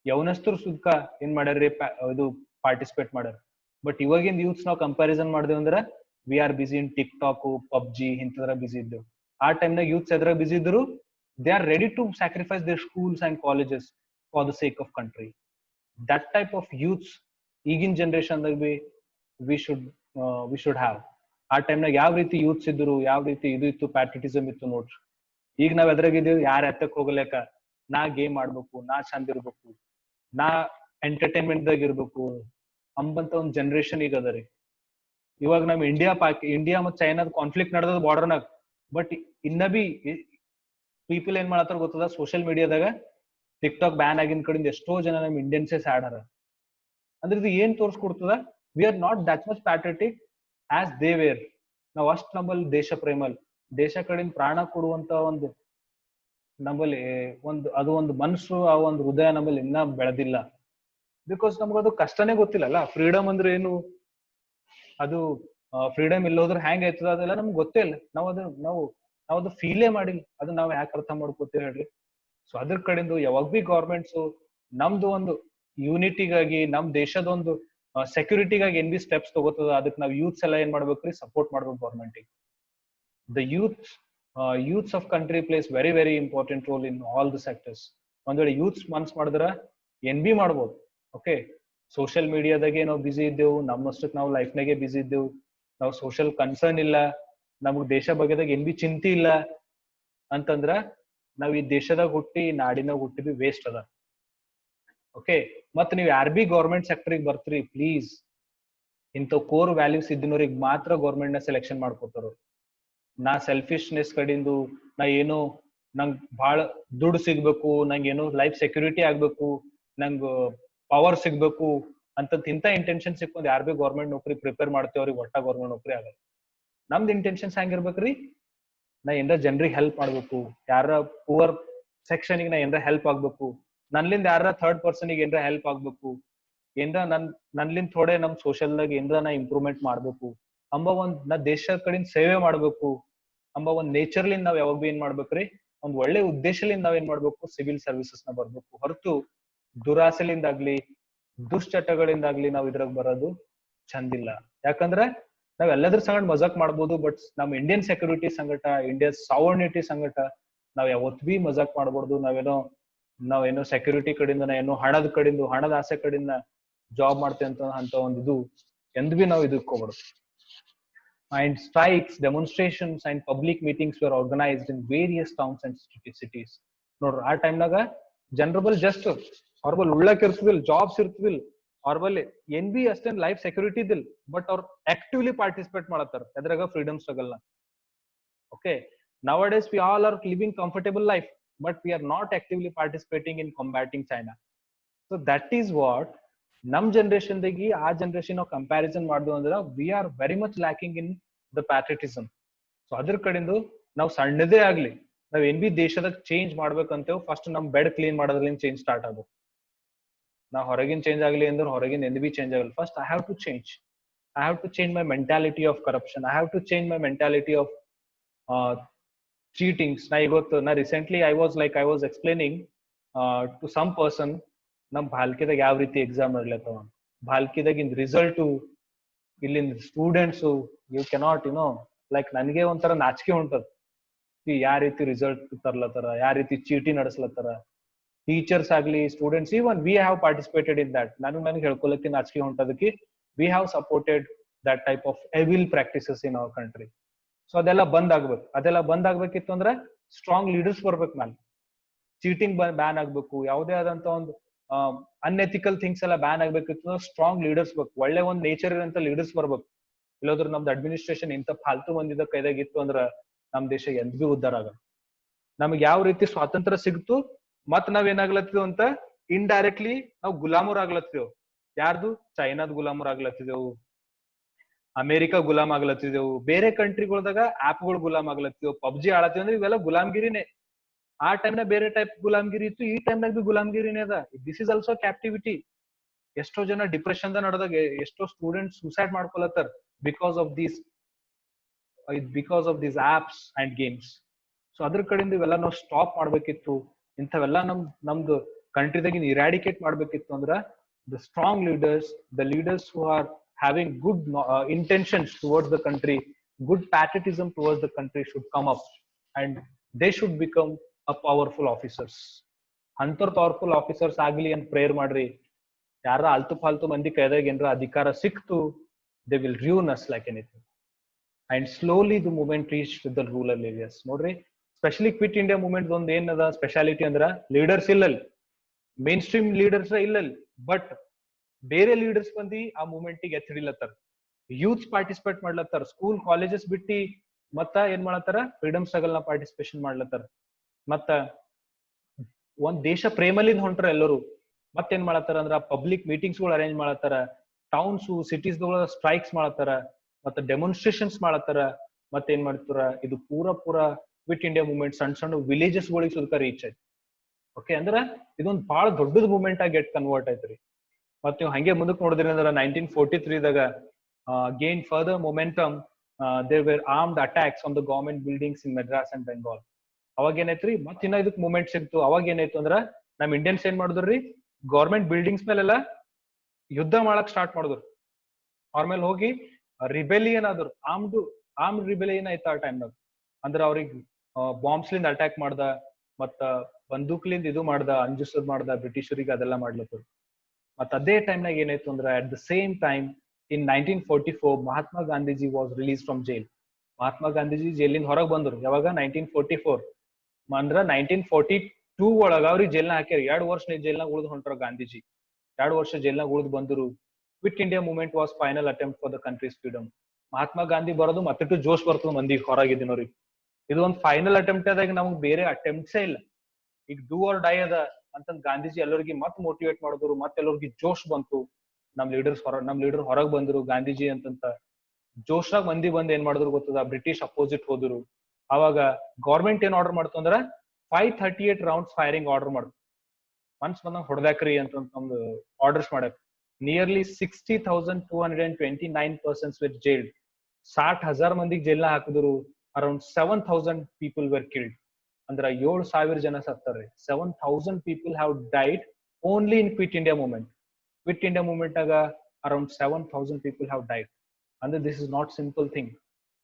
ಯವನಸ್ಥರು ಸುದ್ಕ ಏನ್ ಮಾಡ್ಯಾರ್ರಿ, ಇದು ಪಾರ್ಟಿಸಿಪೇಟ್ ಮಾಡ್ಯಾರ. ಬಟ್ ಇವಾಗಿನ ಯೂತ್ಸ್ ನಾವು ಕಂಪ್ಯಾರಿಸನ್ ಮಾಡಿದೇವ್ ಅಂದ್ರ we are busy in TikTok, PUBG ಇಂಥದ್ರ ಬಿಸಿ ಇದ್ದೇವ್. ಆ ಟೈಮ್ನಾಗ ಯೂತ್ಸ್ ಎದ್ರ ಬಿಸಿ ಇದ್ರು, they are ready to sacrifice their schools and colleges for the sake of country. That type of youths ಈಗಿನ ಜನರೇಷನ್ದಾಗ ಬಿ ವಿ ಶುಡ್ ಹ್ಯಾವ್. ಆ ಟೈಮ್ನಾಗ ಯಾವ ರೀತಿ ಯೂತ್ಸ್ ಇದ್ರು, ಯಾವ ರೀತಿ ಇದು ಇತ್ತು, ಪ್ಯಾಟ್ರಿಟಿಸಮ್ ಇತ್ತು ನೋಡ್ರಿ. ಈಗ ನಾವ್ ಎದ್ರಾಗಿದ್ದೀವಿ, ಯಾರ ಎತ್ತಕ್ ಹೋಗ್ಲೇಕ, ನಾ ಗೇಮ್ ಆಡ್ಬೇಕು, ನಾ ಚಂದ ಇರ್ಬೇಕು, ನಾ ಎಂಟರ್ಟೈನ್ಮೆಂಟ್ ದಾಗ ಇರ್ಬೇಕು ಅಂಬಂತ ಒಂದ್ ಜನರೇಷನ್ ಈಗ ಅದ ರೀ. ಇವಾಗ ನಮ್ ಇಂಡಿಯಾ ಮತ್ ಚೈನಾದ ಕಾನ್ಫ್ಲಿಕ್ಟ್ ನಡೆದ ಬಾರ್ಡರ್ನಾಗ. ಬಟ್ ಇನ್ನ ಬಿ ಪೀಪಲ್ ಏನ್ ಮಾಡತ್ತಾರ ಗೊತ್ತದ, ಸೋಷಿಯಲ್ ಮೀಡಿಯಾದಾಗ ಟಿಕ್ ಟಾಕ್ ಬ್ಯಾನ್ ಆಗಿನ ಕಡೆಯಿಂದ ಎಷ್ಟೋ ಜನ ನಮ್ ಇಂಡಿಯನ್ಸೇ ಸ್ಯಾಡ್ ಅರ. ಅಂದ್ರೆ ಇದು ಏನ್ ತೋರ್ಸ್ಕೊಡ್ತದ, we are not that much patriotic as they were. ನಾವ್ ಅಷ್ಟ್ ನಮ್ಮಲ್ಲಿ ದೇಶ ಪ್ರೇಮಲ್, ದೇಶ ಕಡೆಯಿಂದ ಪ್ರಾಣ ಕೊಡುವಂತ ಒಂದು ನಮ್ಮಲ್ಲಿ ಒಂದು ಮನಸ್ಸು, ಆ ಒಂದು ಹೃದಯ ನಮ್ಮಲ್ಲಿ ಇನ್ನ ಬೆಳೆದಿಲ್ಲ. ಬಿಕಾಸ್ ನಮ್ಗದು ಕಷ್ಟನೇ ಗೊತ್ತಿಲ್ಲಲ್ಲ. ಫ್ರೀಡಮ್ ಅಂದ್ರೆ ಏನು, ಅದು ಫ್ರೀಡಮ್ ಇಲ್ಲೋದ್ರ ಹ್ಯಾಂಗ್ ಆಯ್ತದ ಅದೆಲ್ಲ ನಮ್ಗೆ ಗೊತ್ತೇ ಇಲ್ಲ. ನಾವು ಅದು ಫೀಲೇ ಮಾಡಿಲ್ಲ. ಅದು ನಾವ್ ಯಾಕೆ ಅರ್ಥ ಮಾಡ್ಕೋತೀವಿ ಹೇಳ್ರಿ. ಸೊ ಅದ್ರ ಕಡೆಯಿಂದ ಯಾವಾಗ ಬಿ ಗೌರ್ಮೆಂಟ್ಸ್ ನಮ್ದು ಒಂದು ಯೂನಿಟಿಗಾಗಿ, ನಮ್ ದೇಶದ ಒಂದು ಸೆಕ್ಯೂರಿಟಿಗಾಗಿ ಏನ್ ಬಿ ಸ್ಟೆಪ್ಸ್ ತಗೋತದ, ಅದಕ್ಕೆ ನಾವ್ ಯೂತ್ಸ್ ಎಲ್ಲ ಏನ್ ಮಾಡ್ಬೇಕ್ರಿ, ಸಪೋರ್ಟ್ ಮಾಡ್ಬೇಕು ಗೌರ್ಮೆಂಟಿಗೆ. The youths of country plays very important role in all the sectors. ಒಂದ್ ವೇಳೆ ಯೂತ್ಸ್ ಮನ್ಸ್ ಮಾಡಿದ್ರ ಏನ್ ಬಿ ಮಾಡ್ಬೋದು. ಓಕೆ, ಸೋಷಿಯಲ್ ಮೀಡಿಯಾದಾಗೆ ನಾವು ಬಿಸಿ ಇದ್ದೆವು, ನಮ್ಮಷ್ಟಕ್ಕೆ ನಾವು ಲೈಫ್ನಾಗೆ ಬಿಸಿ ಇದ್ದೆವು, ನಾವು ಸೋಷಿಯಲ್ ಕನ್ಸರ್ನ್ ಇಲ್ಲ, ನಮಗ್ ದೇಶ ಬಗ್ಗೆದಾಗ ಏನ್ ಬಿ ಚಿಂತೆ ಇಲ್ಲ ಅಂತಂದ್ರ ನಾವ್ ಈ ದೇಶದಾಗ ಹುಟ್ಟಿ, ನಾಡಿನಾಗ ಹುಟ್ಟಿ ಬಿ ವೇಸ್ಟ್ ಅದ. ಓಕೆ, ಮತ್ ನೀವ್ ಯಾರ್ ಬಿ ಗೌರ್ಮೆಂಟ್ ಸೆಕ್ಟರ್ಗೆ ಬರ್ತೀರಿ, ಪ್ಲೀಸ್ ಇಂಥ ಕೋರ್ ವ್ಯಾಲ್ಯೂಸ್ ಇದ್ದನವ್ರಿಗೆ ಮಾತ್ರ ಗೌರ್ಮೆಂಟ್ ನ ಸೆಲೆಕ್ಷನ್ ಮಾಡ್ಕೋತಾರ. ನಾ ಸೆಲ್ಫಿಶ್ನೆಸ್ ಕಡೆಂದು ನಾ ಏನೋ ನಂಗ್ ಬಹಳ ದುಡ್ಡು ಸಿಗ್ಬೇಕು, ನಂಗೆ ಏನೋ ಲೈಫ್ ಸೆಕ್ಯೂರಿಟಿ ಆಗ್ಬೇಕು, ನಂಗ್ ಪವರ್ ಸಿಗ್ಬೇಕು ಅಂತ ಇಂಥ ಇಂಟೆನ್ಷನ್ ಸಿಕ್ಕೊಂಡ್ ಯಾರು ಬಿ ಗೌರ್ಮೆಂಟ್ ನೌಕರಿ ಪ್ರಿಪೇರ್ ಮಾಡ್ತೇವ್ರಿಗೆ ಒಟ್ಟ ಗೌರ್ಮೆಂಟ್ ನೌಕರಿ ಆಗಲ್ಲ. ನಮ್ದು ಇಂಟೆನ್ಷನ್ಸ್ ಹೆಂಗಿರ್ಬೇಕ್ರಿ, ನಾ ಏನಾರ ಜನರಿಗೆ ಹೆಲ್ಪ್ ಮಾಡ್ಬೇಕು, ಯಾರ ಪುವರ್ ಸೆಕ್ಷನ್ಗೆ ನಾ ಏನಾರ ಹೆಲ್ಪ್ ಆಗ್ಬೇಕು, ನನ್ಲಿಂದ ಯಾರ ಥರ್ಡ್ ಪರ್ಸನ್ಗೆ ಏನಾರ ಹೆಲ್ಪ್ ಆಗ್ಬೇಕು, ಏನ್ರ ನನ್ಲಿಂದ ಥೋಡೆ ನಮ್ ಸೋಷಲ್ದಾಗ ಏನ್ರ ನಾ ಇಂಪ್ರೂವ್ಮೆಂಟ್ ಮಾಡ್ಬೇಕು ಅಂಬ ಒಂದ್ ನಾ ದೇಶ ಕಡೆಯಿಂದ ಸೇವೆ ಮಾಡ್ಬೇಕು ಅಂಬ ಒಂದ್ ನೇಚರ್ಲಿಂದ ನಾವ್ ಯಾವಾಗ ಬಿ ಏನ್ ಮಾಡ್ಬೇಕ್ರಿ, ಒಂದ್ ಒಳ್ಳೆ ಉದ್ದೇಶಲಿಂದ ನಾವ್ ಏನ್ ಮಾಡ್ಬೇಕು, ಸಿವಿಲ್ ಸರ್ವಿಸಸ್ ನ ಬರ್ಬೇಕು. ಹೊರತು ದುರಾಸೆಲಿಂದಾಗ್ಲಿ ದುಶ್ಚಟಗಳಿಂದಾಗ್ಲಿ ನಾವ್ ಇದ್ರಾಗ ಬರೋದು ಚಂದಿಲ್ಲ. ಯಾಕಂದ್ರ ನಾವ್ ಎಲ್ಲದ್ರ ಸಂಗಟ ಮಜಾಕ್ ಮಾಡ್ಬೋದು, ಬಟ್ ನಮ್ ಇಂಡಿಯನ್ ಸೆಕ್ಯೂರಿಟಿ ಸಂಗಟ, ಇಂಡಿಯಾ ಸಾವರ್ನಿಟಿ ಸಂಗಟ ನಾವ್ ಯಾವತ್ ಬಿ ಮಜಾಕ್ ಮಾಡ್ಬಾರ್ದು. ನಾವೇನೋ ಸೆಕ್ಯೂರಿಟಿ ಕಡೆಯಿಂದ ಏನೋ ಹಣದ ಆಸೆ ಕಡೆಯಿಂದ ಜಾಬ್ ಮಾಡ್ತೇವೆ ಅಂತ ಒಂದ್ ಇದು ಎಂದ್ ಬಿ ನಾವ್ ಇದಕ್ಕೋಗ್ಬಾರ್ದು. And strikes, demonstrations and public meetings were organized in various towns and cities. ನೋಡ್ರಿ ಆ ಟೈಮ್ನಾಗ ಜನರ ಬಲ್ ಜಸ್ಟ್ ಅವ್ರ ಬಲ್ ಉಳ್ಳಕ್ ಇರ್ತದಿಲ್, ಜಾಬ್ಸ್ ಇರ್ತದಿಲ್, ಅವ್ರ ಬಲ್ಲಿ ಏನ್ ಬಿ ಅಷ್ಟೇನ್ ಲೈಫ್ ಸೆಕ್ಯೂರಿಟಿ ಇದಿಲ್, ಬಟ್ ಅವ್ರು ಆಕ್ಟಿವ್ಲಿ ಪಾರ್ಟಿಸಿಪೇಟ್ ಮಾಡತ್ತಾರ ಎದ್ರಾಗ ಫ್ರೀಡಮ್ ಸ್ಟ್ರಗಲ್ ನ. Okay, nowadays we all are living comfortable life, but we are not actively participating in combating China. So that is what ನಮ್ generation ದಾಗಿ ಆ generation ನಾವು comparison ಮಾಡ್ದು ಅಂದ್ರೆ we are very much lacking in the patriotism. So ಅದ್ರ ಕಡೆಯಿಂದ ನಾವು ಸಣ್ಣದೇ ಆಗ್ಲಿ ನಾವ್ ಏನ್ ಬಿ ದೇಶದಾಗ ಚೇಂಜ್ ಮಾಡ್ಬೇಕಂತೇವ್, ಫಸ್ಟ್ ನಮ್ ಬೆಡ್ ಕ್ಲೀನ್ ಮಾಡೋದ್ರಿಂದ ಚೇಂಜ್ ಸ್ಟಾರ್ಟ್ ಆಗ್ಬೇಕು. ನಾವ್ ಹೊರಗಿನ ಚೇಂಜ್ ಆಗ್ಲಿ ಅಂದ್ರೆ ಹೊರಗಿನ ಎಂದ್ ಬಿ ಚೇಂಜ್ ಆಗಲ್ಲ. First I have to change my mentality of corruption, I have to change my mentality of cheatings. ನಾ recently I was explaining to some person, ನಮ್ ಭಾಲ್ಕಿದಾಗ ಯಾವ ರೀತಿ ಎಕ್ಸಾಮ್ ಮಾಡ್ಲತ್ತವ, ಭಾಲ್ಕಿದಾಗ ಇನ್ ರಿಸಲ್ಟ್ ಇಲ್ಲಿಂದ ಸ್ಟೂಡೆಂಟ್ಸ್ ಯು ಕೆನಾಟ್ ಲೈಕ್ ನನಗೆ ಒಂಥರ ನಾಚಿಕೆ ಹೊಂಟದ, ಯಾವ ರೀತಿ ರಿಸಲ್ಟ್ ತರ್ಲತ್ತಾರ, ಯಾವ ರೀತಿ ಚೀಟಿ ನಡೆಸ್ಲತ್ತಾರ. ಟೀಚರ್ಸ್ ಆಗ್ಲಿ students, even we have participated in that. ನನಗೆ ಹೇಳ್ಕೊಳಕ್ಕೆ ನಾಚಿಕೆ ಹೊಂಟದಕ್ಕೆ we have supported that type of evil practices in our country. So ಅದೆಲ್ಲ ಬಂದ್ ಆಗ್ಬೇಕಿತ್ತು ಅಂದ್ರೆ ಸ್ಟ್ರಾಂಗ್ ಲೀಡರ್ಸ್ ಬರ್ಬೇಕು. ನಾನು ಚೀಟಿಂಗ್ ಬ್ಯಾನ್ ಆಗ್ಬೇಕು, ಯಾವುದೇ ಆದಂತ ಒಂದು ಅನ್ಎಥಿಕಲ್ ಥಿಂಗ್ಸ್ ಎಲ್ಲ ಬ್ಯಾನ್ ಆಗ್ಬೇಕಿತ್ತು, ಸ್ಟ್ರಾಂಗ್ ಲೀಡರ್ಸ್ ಬೇಕು, ಒಳ್ಳೆ ಒಂದ್ ನೇಚರ್ ಇರೋಂತ ಲೀಡರ್ಸ್ ಬರ್ಬೇಕು. ಇಲ್ಲೋದ್ರ ನಮ್ದು ಅಡ್ಮಿನಿಸ್ಟ್ರೇಷನ್ ಇಂತ ಫಾಲ್ತು ಮಂದಿದ ಕೈದಾಗಿತ್ತು ಅಂದ್ರ ನಮ್ ದೇಶ ಎಂದ್ ಬಿ ಉದ್ದಾರ ಆಗಲ್ಲ. ನಮ್ಗೆ ಯಾವ ರೀತಿ ಸ್ವಾತಂತ್ರ್ಯ ಸಿಗ್ತು ಮತ್ ನಾವ್ ಏನಾಗ್ಲತ್ತಿದ್ವು ಅಂತ ಇಂಡೈರೆಕ್ಟ್ಲಿ ನಾವು ಗುಲಾಮರ್ ಆಗ್ಲತ್ತಿದೆವು. ಯಾರ್ದು? ಚೈನಾದ್ ಗುಲಾಮರ್ ಆಗ್ಲತ್ತಿದೆವು, ಅಮೆರಿಕಾ ಗುಲಾಮ್ ಆಗ್ಲತ್ತಿದೆವು, ಬೇರೆ ಕಂಟ್ರಿಗಳ್ದಾಗ ಆಪ್ಗಳು ಗುಲಾಮ್ ಆಗ್ಲತ್ತಿದೆವು, ಪಬ್ಜಿ ಆಳತ್ತೀವಿ ಅಂದ್ರೆ ಇವೆಲ್ಲ ಗುಲಾಮ್ಗಿರಿನೇ. ಆ ಟೈಮ್ನ ಬೇರೆ ಟೈಪ್ ಗುಲಾಮ್ಗಿರಿ ಇತ್ತು, ಈ ಟೈಮ್ನಾಗ ಬಿ ಗುಲಾಮ್ಗಿರಿನೇ ಅದ. This is also captivity. ಎಷ್ಟೋ ಜನ ಡಿಪ್ರೆಷನ್ ದ ನಡೆದಾಗ ಎಷ್ಟೋ ಸ್ಟೂಡೆಂಟ್ಸ್ ಸೂಸೈಡ್ ಮಾಡ್ಕೊಳತ್ತಾರ because of these apps and games. So ಅದ್ರ ಕಡೆಯಿಂದ ಇವೆಲ್ಲ ನಾವು ಸ್ಟಾಪ್ ಮಾಡ್ಬೇಕಿತ್ತು. ಇಂಥವೆಲ್ಲ ನಮ್ದು ಕಂಟ್ರಿದಾಗ ಇರಾಡಿಕೇಟ್ ಮಾಡ್ಬೇಕಿತ್ತು ಅಂದ್ರ the strong leaders, the leaders who are having good intentions towards the country, good patriotism towards the country should come up and they should become a powerful officers. ಅಂತರ ಪವರ್ಫುಲ್ ಆಫೀಸರ್ಸ್ ಆಗ್ಲಿ ಅಂತ prayer ಮಾಡ್ರಿ. ಯಾರ ಆಲ್ತು ಫಾಲ್ತು ಮಂದಿ ಕೈದಾಗ ಏನ್ರ ಅಧಿಕಾರ ಸಿಕ್ತು, they will ruin us like anything. And slowly the movement reached the rural areas. ನೋಡ್ರಿ, ಸ್ಪೆಷಲಿ ಕ್ವಿಟ್ ಇಂಡಿಯಾ ಮೂವ್ಮೆಂಟ್ ಒಂದ್ ಏನದ ಸ್ಪೆಷಾಲಿಟಿ ಅಂದ್ರ ಲೀಡರ್ಸ್ ಇಲ್ಲಲ್ಲಿ, ಮೇನ್ ಸ್ಟ್ರೀಮ್ ಲೀಡರ್ಸ್ ಇಲ್ಲಲ್ಲಿ, ಬಟ್ ಬೇರೆ ಲೀಡರ್ಸ್ ಬಂದಿ ಆ ಮೂವ್ಮೆಂಟ್ ಗೆ ಎತ್ತಿಡಿಲತ್ತಾರ. ಯೂತ್ಸ್ ಪಾರ್ಟಿಸಿಪೇಟ್ ಮಾಡ್ಲತ್ತಾರ, ಸ್ಕೂಲ್ ಕಾಲೇಜಸ್ ಬಿಟ್ಟಿ ಮತ್ತ ಏನ್ ಮಾಡತ್ತಾರ, ಫ್ರೀಡಮ್ ಸ್ಟ್ರಗಲ್ ನ ಪಾರ್ಟಿಸಿಪೇಷನ್ ಮಾಡ್ಲತ್ತಾರ. ಮತ್ತ ಒಂದ್ ದೇಶ ಪ್ರೇಮಲಿಂದ ಹೊಂಟ್ರ ಎಲ್ಲರೂ. ಮತ್ತೇನ್ ಮಾಡತ್ತಾರ ಅಂದ್ರ ಪಬ್ಲಿಕ್ ಮೀಟಿಂಗ್ಸ್ ಗಳು ಅರೇಂಜ್ ಮಾಡತ್ತಾರ, ಟೌನ್ಸ್ ಸಿಟೀಸ್ ಸ್ಟ್ರೈಕ್ಸ್ ಮಾಡತ್ತಾರ, ಮತ್ತೆ ಡೆಮಾನ್ಸ್ಟ್ರೇಷನ್ಸ್ ಮಾಡತ್ತಾರ. ಮತ್ತೇನ್ ಮಾಡ್ತಾರ, ಇದು ಪೂರ ಕ್ವಿಟ್ ಇಂಡಿಯಾ ಮೂವ್ಮೆಂಟ್ ಸಣ್ಣ ವಿಲೇಜಸ್ ಗಳಿಗೆ ಸುದ್ಕ ರೀಚ್ ಆಯ್ತು. ಓಕೆ, ಅಂದ್ರ ಇದೊಂದ್ ಬಹಳ ದೊಡ್ಡದ ಮೂವ್ಮೆಂಟ್ ಆಗಿ ಗೆಟ್ ಕನ್ವರ್ಟ್ ಆಯ್ತ್ರಿ. ಮತ್ ನೀವು ಹಂಗೆ ಮುಂದಕ್ಕೆ ನೋಡಿದ್ರಿ ಅಂದ್ರೆ 1943 ದಾಗ gained further momentum, there were armed attacks on the government buildings in Madras and Bengal. ಅವಾಗ ಏನಾಯ್ತ್ರಿ, ಮತ್ ಇನ್ನ ಇದಕ್ ಮೂವ್ಮೆಂಟ್ ಸಿಗ್ತು. ಅವಾಗ ಏನಾಯ್ತು ಅಂದ್ರ ನಮ್ ಇಂಡಿಯನ್ಸ್ ಏನ್ ಮಾಡಿದ್ರಿ, ಗೌರ್ಮೆಂಟ್ ಬಿಲ್ಡಿಂಗ್ಸ್ ಮೇಲೆಲ್ಲ ಯುದ್ಧ ಮಾಡಕ್ ಸ್ಟಾರ್ಟ್ ಮಾಡಿದ್ರು. ಅವ್ರ ಮೇಲೆ ಹೋಗಿ ರಿಬೆಲಿಯನ್ ಆದ್ರು, ಆರ್ಮ್ಡ್ ರಿಬೆಲಿಯನ್ ಆಯ್ತು ಆ ಟೈಮ್ನಾಗ. ಅಂದ್ರ ಅವ್ರಿಗೆ ಬಾಂಬ್ಸ್ ಲಿಂದ ಅಟ್ಯಾಕ್ ಮಾಡ್ದ, ಮತ್ತ ಬಂದೂಕ್ಲಿಂದ ಇದು ಮಾಡ್ದ, ಅಂಜಿಸೋದ್ ಮಾಡ್ದ ಬ್ರಿಟಿಷರಿಗೆ, ಅದೆಲ್ಲ ಮಾಡ್ಲತ್ತರು. ಮತ್ತ ಅದೇ ಟೈಮ್ನಾಗ ಏನಾಯ್ತು ಅಂದ್ರೆ at the same time in 1944 Mahatma Gandhiji was release from jail. Mahatma Gandhiji ಜೈಲಿಂದ ಹೊರಗೆ ಬಂದ್ರು ಯಾವಾಗ? 1944. ಅಂದ್ರ 1942 ಒಳಗ ಅವ್ರಿಗೆ ಜೈಲ್ನ ಹಾಕ್ಯಾರ. 2 ವರ್ಷ ಜೈಲ್ನಾಗ ಉಳಿದು ಹೊಂಟ್ರ ಗಾಂಧೀಜಿ. 2 ವರ್ಷ ಜೈಲ್ನಾಗ ಉಳಿದು ಬಂದ್ರು. Quit India movement was final attempt for the country's freedom. Mahatma Gandhi ಬರೋದು ಮತ್ತಿಟ್ಟು ಜೋಶ್ ಬರ್ತದೆ ಮಂದಿ ಹೊರಗಿದ್ದೀನವ್ರಿಗೆ. ಇದು ಒಂದು ಫೈನಲ್ ಅಟೆಂಪ್ಟ್ ಆದಾಗ ನಮ್ಗೆ ಬೇರೆ ಅಟೆಂಪ್ಟ್ಸೇ ಇಲ್ಲ. ಈಗ ಡೂ ಆರ್ ಡೈ ಅದ ಅಂತಂದ್ ಗಾಂಧೀಜಿ ಎಲ್ಲರಿಗೆ ಮತ್ ಮೋಟಿವೇಟ್ ಮಾಡಿದ್ರು, ಮತ್ತೆ ಎಲ್ಲರಿಗೆ ಜೋಶ್ ಬಂತು. ನಮ್ ಲೀಡರ್ ಹೊರಗ್ ಬಂದ್ರು ಗಾಂಧೀಜಿ ಅಂತಂತ ಜೋಶ್ನಾಗ ಮಂದಿ ಬಂದ್ ಏನ್ ಮಾಡಿದ್ರು ಗೊತ್ತದ, ಬ್ರಿಟಿಷ್ ಅಪೋಸಿಟ್ ಹೋದ್ರು. ಅವಾಗ ಗೌರ್ಮೆಂಟ್ ಏನ್ ಆರ್ಡರ್ ಮಾಡ್ತು ಅಂದ್ರ 538 ರೌಂಡ್ಸ್ ಫೈರಿಂಗ್ ಆರ್ಡರ್ ಮಾಡ್ತು. ಮನ್ಸ್ ಬಂದಂಗ್ ಹೊಡೆದಾಕ್ರಿ ಅಂತ ನಮ್ದು ಆರ್ಡರ್ಸ್ ಮಾಡ್ಯಾರ. Nearly 60,229 persons were jailed. 60,000 ಮಂದಿಗೆ ಜೈಲ್ನ ಹಾಕಿದ್ರು. Around 7,000 people were killed. ಅಂದ್ರ 7,000 ಜನ ಸತ್ತಾರೆ. 7,000 people have died only in Quit India movement. Quit India movement ಆಗ around 7,000 people have died. ಅಂದ್ರೆ this is not simple thing.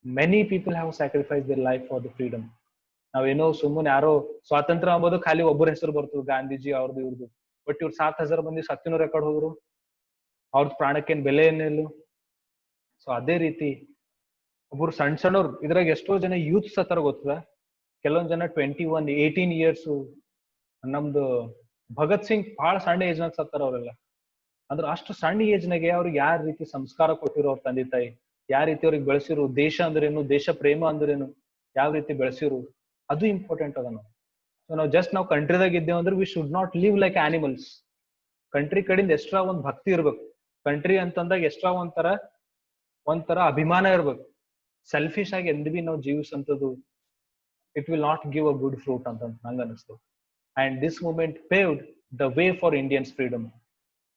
Many people have sacrificed their life for the freedom. ನಾವೇನೋ ಸುಮ್ಮನೆ ಯಾರೋ ಸ್ವಾತಂತ್ರ್ಯ ಅಂಬೋದು ಖಾಲಿ ಒಬ್ಬರ ಹೆಸರು ಬರ್ತದೆ, ಗಾಂಧೀಜಿ ಅವ್ರದ್ದು ಇವ್ರದ್ದು. ಬಟ್ ಇವ್ರು 7,000 ಮಂದಿ ಸತ್ತಿನ ರೆಕಾರ್ಡ್ ಹೋದ್ರು, ಅವ್ರದ್ದು ಪ್ರಾಣಕ್ಕೇನ್ ಬೆಲೆ ಏನಿಲ್ಲ. ಸೊ ಅದೇ ರೀತಿ ಒಬ್ರು ಸಣ್ಣವ್ರು, ಇದ್ರಾಗ ಎಷ್ಟೋ ಜನ ಯೂತ್ ಸತ್ತಾರ ಗೊತ್ತದ. ಕೆಲವೊಂದ್ ಜನ 21, 18 years. ನಮ್ದು ಭಗತ್ ಸಿಂಗ್ ಬಹಳ ಸಣ್ಣ ಏಜ್ ನಾಗ ಸತ್ತಾರ ಅವರೆಲ್ಲ. ಅಂದ್ರೆ ಅಷ್ಟು ಸಣ್ಣ ಏಜ್ ನಾಗೆ ಅವ್ರಿಗೆ ಯಾವ ರೀತಿ ಸಂಸ್ಕಾರ ಕೊಟ್ಟಿರೋ ಅವ್ರ ತಂದೆ ತಾಯಿ, ಯಾವ ರೀತಿ ಅವ್ರಿಗೆ ಬೆಳೆಸಿರು, ದೇಶ ಅಂದ್ರೇನು, ದೇಶ ಪ್ರೇಮ ಅಂದ್ರೇನು, ಯಾವ ರೀತಿ ಬೆಳೆಸಿರು, ಅದು ಇಂಪಾರ್ಟೆಂಟ್ ಅದ. ನಾವು ಸೊ ನಾವು ಕಂಟ್ರಿದಾಗ ಇದ್ದೇವೆ ಅಂದ್ರೆ we should not live like animals. Country ಕಡೆಯಿಂದ ಎಕ್ಸ್ಟ್ರಾ ಒಂದ್ ಭಕ್ತಿ ಇರ್ಬೇಕು. ಕಂಟ್ರಿ ಅಂತಂದಾಗ ಎಕ್ಸ್ಟ್ರಾ ಒಂಥರ ಅಭಿಮಾನ ಇರ್ಬೇಕು. ಸೆಲ್ಫಿಶ್ ಆಗಿ ಎಂದ್ ಬಿ ನಾವು ಜೀವಿಸಂತದ್ದು it will not give a good fruit ಅಂತ ನಂಗೆ ಅನಿಸ್ತು. And this movement paved the way for Indians freedom.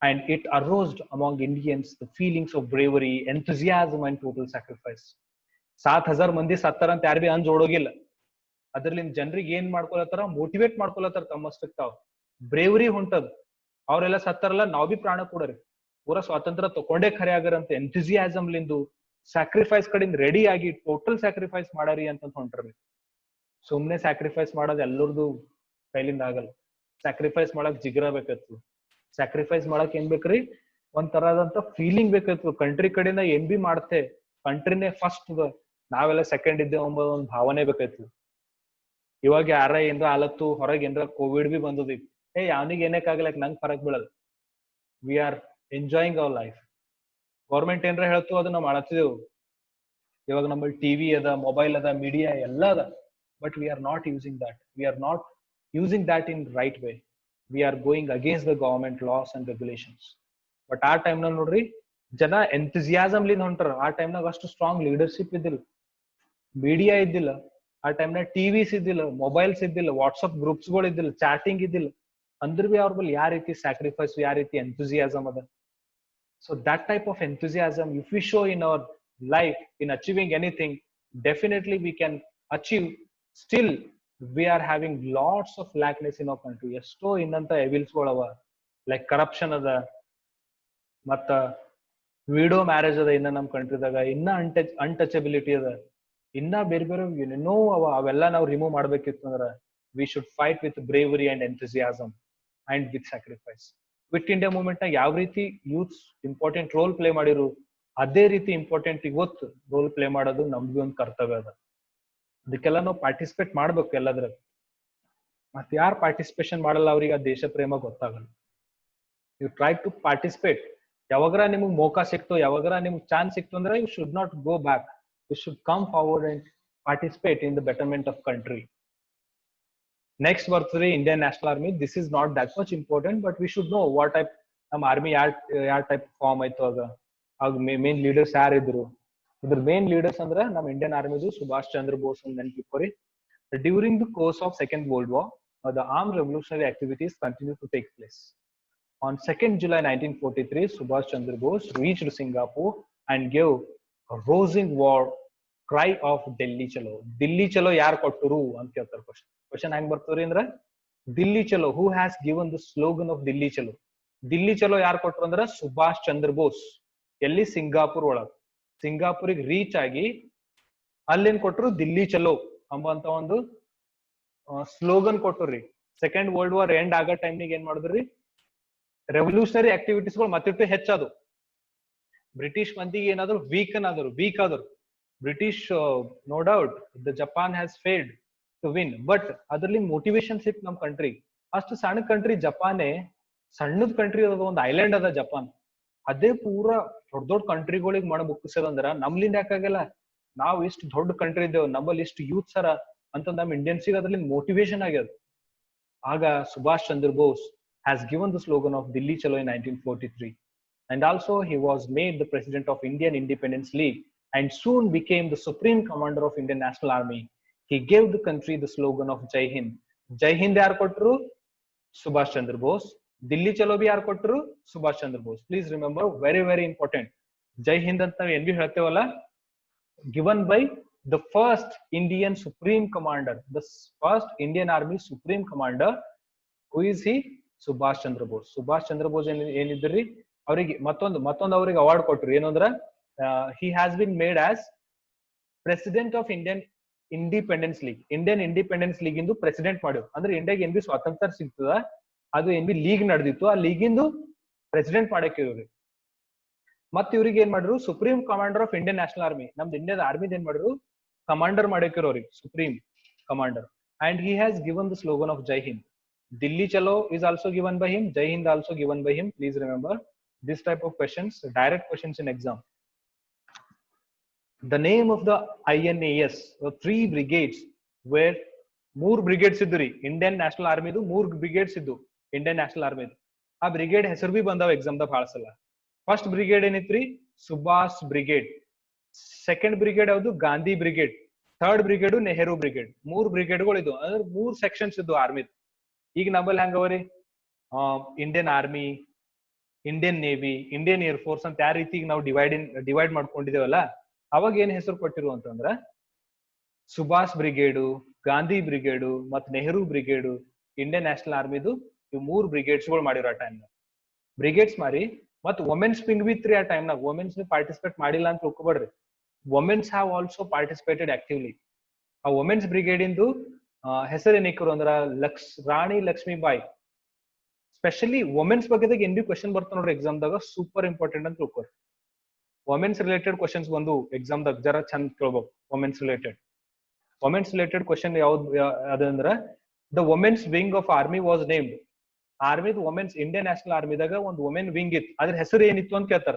And it aroused among Indians the feelings of bravery, enthusiasm and total sacrifice. 7,000 ಮಂದಿ ಸತ್ತಾರಂತ ಯಾರು ಬಿ ಅಂಜೋಡೋಗಿಲ್ಲ. ಅದ್ರಲ್ಲಿಂದ ಜನರಿಗೆ ಏನ್ ಮಾಡ್ಕೊಳತ್ತಾರ, ಮೋಟಿವೇಟ್ ಮಾಡ್ಕೊಳತ್ತಾರ ತಮ್ಮಷ್ಟಕ್ಕೆ ತಾವ್. Bravery ಹೊಂಟದ್. ಅವ್ರೆಲ್ಲ ಸತ್ತಾರಲ್ಲ, ನಾವ್ ಬಿ ಪ್ರಾಣ ಕೊಡರಿ, ಪೂರಾ ಸ್ವಾತಂತ್ರ್ಯ ತಕೊಂಡೇ ಖರೆ ಆಗರಂತ ಎಂಥೂಸಿಯಾಸಮ್ ಲಿಂದು ಸ್ಯಾಕ್ರಿಫೈಸ್ ಕಡೆಯಿಂದ ರೆಡಿ ಆಗಿ ಟೋಟಲ್ ಸ್ಯಾಕ್ರಿಫೈಸ್ ಮಾಡಾರಿ ಅಂತ ಹೊಂಟ್ರಿ. ಸುಮ್ನೆ ಸ್ಯಾಕ್ರಿಫೈಸ್ ಮಾಡೋದು ಎಲ್ಲರದು ಕೈಲಿಂದ ಆಗಲ್ಲ. ಸ್ಯಾಕ್ರಿಫೈಸ್ ಮಾಡಕ್ ಜಿಗ್ರ ಬೇಕತ್ತು. ಸ್ಯಾಕ್ರಿಫೈಸ್ ಮಾಡಕ್ ಏನ್ ಬೇಕ್ರಿ, ಒಂದ್ ತರದಂತ ಫೀಲಿಂಗ್ ಬೇಕಾಯ್ತು. ಕಂಟ್ರಿ ಕಡೆಯಿಂದ ಏನ್ ಬಿ ಮಾಡ್ತೆ, ಕಂಟ್ರಿನೇ ಫಸ್ಟ್, ನಾವೆಲ್ಲ ಸೆಕೆಂಡ್ ಇದ್ದೇವೆ ಎಂಬ ಒಂದು ಭಾವನೆ ಬೇಕಾಯ್ತು. ಇವಾಗ ಯಾರ ಏನ್ರ ಆಲತ್ತು, ಹೊರಗೆ ಏನ್ರ ಕೋವಿಡ್ ಬಿ ಬಂದದಿ, ಯಾವನಿಗೆ ಏನಕ್ಕೆ ಆಗ್ಲಕ್ ನಂಗೆ ಫರಕ್ ಬೀಳಲ್ಲ. We are enjoying our life. Government ಏನ್ರ ಹೇಳ್ತು ಅದು ನಾವು ಮಾಡತ್ತಿದೆವು. ಇವಾಗ ನಮ್ಮಲ್ಲಿ ಟಿವಿ ಅದ, ಮೊಬೈಲ್ ಅದ, ಮೀಡಿಯಾ ಎಲ್ಲ ಅದ. But we are not using that. V are not using that in right way. We are going against the government laws and regulations. But ಆ ಟೈಮ್ ನಲ್ಲಿ ನೋಡ್ರಿ, ಜನ ಎಂಥೂಸಿಯಾಸಮ್ ಲಿಂದ ಹೊಂಟಾರ. ಆ ಟೈಮ್ ನಾಗ ಅಷ್ಟು ಸ್ಟ್ರಾಂಗ್ ಲೀಡರ್ಶಿಪ್ ಇದ್ದಿಲ್ಲ, ಮೀಡಿಯಾ ಇದ್ದಿಲ್ಲ, ಆ ಟೈಮ್ ನಾಗ ಟಿವಿಸ್ ಇದ್ದಿಲ್ಲ, ಮೊಬೈಲ್ಸ್ ಇದ್ದಿಲ್ಲ, ವಾಟ್ಸ್ಆಪ್ ಗ್ರೂಪ್ಸ್ ಗಳು ಇದ್ದಿಲ್ಲ, ಚಾಟಿಂಗ್ ಇದ್ದಿಲ್ಲ. ಅಂದ್ರ ಬಿ ಅವ್ರ ಬಳಿ ಯಾವ ರೀತಿ ಸ್ಯಾಕ್ರಿಫೈಸ್, ಯಾವ ರೀತಿ ಎಂಥೂಸಿಯಾಸಮ್ ಅದ. So that type of enthusiasm if we show in our life in achieving anything, definitely we can achieve. Still we are having lots of lackness in our country. ಎಷ್ಟೋ ಇನ್ನಂತ ಎವಿಲ್ಸ್ಗಳವ, like corruption ಅದ, ಮತ್ತ widow marriage ಅದ ಇನ್ನ ನಮ್ ಕಂಟ್ರಿದಾಗ, ಇನ್ನ untouchability ಅದ, ಇನ್ನ ಬೇರೆ ಬೇರೆ ಏನೋ ಅವೆಲ್ಲ ನಾವು ರಿಮೂವ್ ಮಾಡ್ಬೇಕಿತ್ತು ಅಂದ್ರ we should fight with bravery and enthusiasm and with sacrifice. Quit India movement ನಾಗ ಯಾವ ರೀತಿ ಯೂತ್ಸ್ ಇಂಪಾರ್ಟೆಂಟ್ ರೋಲ್ ಪ್ಲೇ ಮಾಡಿರು, ಅದೇ ರೀತಿ ಇಂಪಾರ್ಟೆಂಟ್ ಇವತ್ತು ರೋಲ್ ಪ್ಲೇ ಮಾಡೋದು ನಮ್ದು ಒಂದು ಕರ್ತವ್ಯ ಅದ. ಅದಕ್ಕೆಲ್ಲ ನಾವು ಪಾರ್ಟಿಸಿಪೇಟ್ ಮಾಡ್ಬೇಕು ಎಲ್ಲದ್ರ. ಮತ್ತೆ ಯಾರು ಪಾರ್ಟಿಸಿಪೇಷನ್ ಮಾಡಲ್ಲ ಅವ್ರಿಗೆ ಆ ದೇಶ ಪ್ರೇಮ ಗೊತ್ತಾಗಲ್ಲ. You try to participate. ಯಾವಾಗ್ರ ನಿಮ್ಗೆ ಮೌಕಾ ಸಿಕ್ತು, ಯಾವಾಗ್ರ ನಿಮ್ಗೆ ಚಾನ್ಸ್ ಸಿಕ್ತು ಅಂದ್ರೆ you should not go back. You should come forward and participate in the betterment of country. Next ಬರ್ತದೆ Indian national army. This is not that much important, but we should know what type ನಮ್ಮ army ಯಾವ type form ಆಯ್ತು. ಆಗ main leaders ಯಾರಿದ್ರು. ಇದ್ರ main leaders ಅಂದ್ರೆ ನಮ್ಮ Indian ಆರ್ಮಿದು ಸುಭಾಷ್ ಚಂದ್ರ ಬೋಸ್ ಅಂತ ನೆನಪಿಟ್ಕೋರಿ. During the course of second world war, the armed revolutionary activities continued to take place. On 2nd July 1943, Subhash Chandra Bose reached Singapore and gave a rousing war cry of Delhi Chalo. Delhi Chalo ಯಾರು ಕೊಟ್ಟರು ಅಂತ ಕೇಳ್ತಾರೆ question. Question ಹೆಂಗ್ ಬರ್ತವ್ರಿ ಅಂದ್ರೆ, ದಿಲ್ಲಿ ಚಲೋ, who has given the slogan of Delhi ಚಲೋ. ದಿಲ್ಲಿ ಚಲೋ ಯಾರು ಕೊಟ್ಟರು ಅಂದ್ರೆ ಸುಭಾಷ್ ಚಂದ್ರ ಬೋಸ್. ಎಲ್ಲಿ? ಸಿಂಗಾಪುರ್ ಒಳಗ. ಸಿಂಗಾಪುರಿಗೆ ರೀಚ್ ಆಗಿ ಅಲ್ಲೇನ್ ಕೊಟ್ರು, ದಿಲ್ಲಿ ಚಲೋ ಅಂಬಂತ ಒಂದು ಸ್ಲೋಗನ್ ಕೊಟ್ಟರಿ. ಸೆಕೆಂಡ್ ವರ್ಲ್ಡ್ ವಾರ್ ಎಂಡ್ ಆಗೋ ಟೈಮ್ನಿಗೆ ಏನ್ ಮಾಡಿದ್ರಿ, ರೆವಲ್ಯೂಷನರಿ ಆಕ್ಟಿವಿಟೀಸ್ಗಳು ಮತ್ತಿಟ್ಟು ಹೆಚ್ಚಾದವು. ಬ್ರಿಟಿಷ್ ಮಂದಿಗೆ ಏನಾದ್ರು ವೀಕ್ ಆದ್ರು. British no doubt the Japan has failed to win, but ಅದ್ರಲ್ಲಿ ಮೋಟಿವೇಶನ್ ಸಿಕ್ತು ನಮ್ ಕಂಟ್ರಿ. ಅಷ್ಟು ಸಣ್ಣ ಕಂಟ್ರಿ ಜಪಾನೇ, ಸಣ್ಣದ್ ಕಂಟ್ರಿ ಅದ, ಒಂದು ಐಲ್ಯಾಂಡ್ ಅದ ಜಪಾನ್. ಅದೇ ಪೂರಾ ದೊಡ್ಡ ದೊಡ್ಡ ಕಂಟ್ರಿಗಳಿಗೆ ಮಾಡ ಮುಗಿಸೋದಂದ್ರ ನಮ್ಲಿಂದ ಯಾಕಾಗಲ್ಲ, ನಾವ್ ಇಷ್ಟು ದೊಡ್ಡ ಕಂಟ್ರಿ ಇದ್ದೇವೆ, ನಮ್ಮಲ್ಲಿ ಇಷ್ಟು ಯೂತ್ ಸರ ಅಂತ ನಮ್ ಇಂಡಿಯನ್ಸಿಗೆ ಅದ್ರಲ್ಲಿ ಮೋಟಿವೇಶನ್ ಆಗ್ಯದ. ಆಗ Subhash Chandra Bose has given the slogan of Delhi Chalo in 1943, and also he was made the president of Indian Independence League and soon became the supreme commander of Indian National Army. He gave the country the slogan of Jai Hind. Jai Hind yaar kotru? Subhash Chandra Bose. Delhi Chalo bhi yaar kotru? Subhash Chandra Bose. Please remember, very very important. Jai Hind anta ಏನು B ಹೇಳ್ತೇವಲ್ಲ, given by the first Indian supreme commander, the first Indian Army supreme commander. Who is he? Subhash Chandra Bose. Subhash Chandra Bose ಏನಿದ್ರಿ, ಅವರಿಗೆ ಮತ್ತೊಂದು ಅವ್ರಿಗೆ award ಕೊಟ್ರು. ಏನು ಅಂದ್ರ, he has been made as president of Indian independence league. Indian independence league ಇಂದು president ಮಾಡಿದ್ರು. ಅಂದ್ರೆ ಇಂಡಿಯಾಗೆ ಏನ್ ಬಿ ಸ್ವಾತಂತ್ರ್ಯ ಸಿಗ್ತದ, ಅದು ಏನ್ ಬಿ ಲೀಗ್ ನಡೆದಿತ್ತು, ಆ ಲೀಗಿಂದು ಪ್ರೆಸಿಡೆಂಟ್ ಮಾಡಕ್ಕೆ ಇವ್ರಿಗೆ. ಮತ್ ಇವ್ರಿಗೆ ಏನ್ ಮಾಡಿದ್ರು, supreme commander of Indian national army, ನಮ್ದು ಇಂಡಿಯಾದ ಆರ್ಮಿದ್ ಏನ್ ಮಾಡಿದ್ರು, ಕಮಾಂಡರ್ ಮಾಡಕ್ಕೆ ಅವ್ರಿಗೆ supreme commander. And he has given the slogan of Jai Hind. Delhi Chalo is also given by him. Jai Hind also given by him. Please remember this type of questions, direct questions in exam. The name of the INAS, the 3 brigades where 3 brigades ಇದ್ದುರಿ Indian national ಆರ್ಮಿದು, 3 brigades ಇದ್ದು Indian national ಆರ್ಮಿದು. ಆ brigade ಹೆಸರು ಬಿ ಬಂದಾವ exam ದಾಗ ಬಹಳ ಸಲ. ಫಸ್ಟ್ ಬ್ರಿಗೇಡ್ ಏನಿತ್ರಿ, ಸುಭಾಷ್ ಬ್ರಿಗೇಡ್. ಸೆಕೆಂಡ್ ಬ್ರಿಗೇಡ್ ಯಾವುದು, Gandhi brigade. Third brigade Nehru brigade. 3 ಬ್ರಿಗೇಡ್ಗಳು ಇದು, ಅಂದ್ರೆ 3 ಸೆಕ್ಷನ್ಸ್ ಇದ್ದು ಆರ್ಮಿದ್. ಈಗ ನಮ್ಮಲ್ಲಿ ಹೆಂಗವ್ರಿ, Indian army, Indian navy, Indian air force ಅಂತ ಯಾವ ರೀತಿ ನಾವು ಡಿವೈಡ್ ಮಾಡ್ಕೊಂಡಿದ್ದೇವಲ್ಲ, ಅವಾಗ ಏನ್ ಹೆಸರು ಕೊಟ್ಟಿರು ಅಂತಂದ್ರ ಸುಭಾಷ್ ಬ್ರಿಗೇಡು, ಗಾಂಧಿ ಬ್ರಿಗೇಡು ಮತ್ ನೆಹರು ಬ್ರಿಗೇಡು, ಇಂಡಿಯನ್ ನ್ಯಾಷನಲ್ ಆರ್ಮಿದು ಇವ್ 3 ಬ್ರಿಗೇಡ್ಸ್ ಗಳು ಮಾಡಿರೋ ಆ ಟೈಮ್. ಬ್ರಿಗೇಡ್ಸ್ ಮಾರಿ ಮತ್ ವುಮೆನ್ಸ್ ವಿಂಗ್ ಬಿತ್ರಿ ಆ ಟೈಮ್ ನಾಗ. ವುಮೆನ್ಸ್ ಪಾರ್ಟಿಸಿಪೇಟ್ ಮಾಡಿಲ್ಲ ಅಂತ ತಿಳ್ಕೊಬೇಡ್ರಿ, womens have also participated actively. ಆ ವುಮೆನ್ಸ್ ಬ್ರಿಗೇಡ್ ಇಂದು ಹೆಸರು ಏನಿಕ್ಕರು ಅಂದ್ರ ರಾಣಿ ಲಕ್ಷ್ಮೀಬಾಯಿ. ಸ್ಪೆಷಲಿ ವುಮೆನ್ಸ್ ಬಗ್ಗೆದಾಗ ಏನ್ ಬಿ ಕ್ವಶನ್ ಬರ್ತಾವ ನೋಡ್ರಿ ಎಕ್ಸಾಮ್ ದಾಗ, ಸೂಪರ್ ಇಂಪಾರ್ಟೆಂಟ್ ಅಂತ ತಿಳ್ಕೊರಿ. ವುಮೆನ್ಸ್ ರಿಲೇಟೆಡ್ ಕ್ವಶನ್ಸ್ ಬಂದು ಎಕ್ಸಾಮ್ ದಾಗ ಜರ ಚಂದ ಕೇಳ್ಬೇಕು. ವುಮೆನ್ಸ್ ರಿಲೇಟೆಡ್ ಕ್ವಶನ್ ಯಾವ್ದು ಅದಂದ್ರ, the womens wing of army was named. ಆರ್ಮಿದ್ ವುಮೆನ್ಸ್, ಇಂಡಿಯನ್ ನ್ಯಾಷನಲ್ ಆರ್ಮಿದಾಗ ಒಂದು ವುಮೆನ್ ವಿಂಗ್ ಇತ್ತು, ಅದ್ರ ಹೆಸರು ಏನಿತ್ತು ಅಂತ ಕೇಳ್ತಾರ.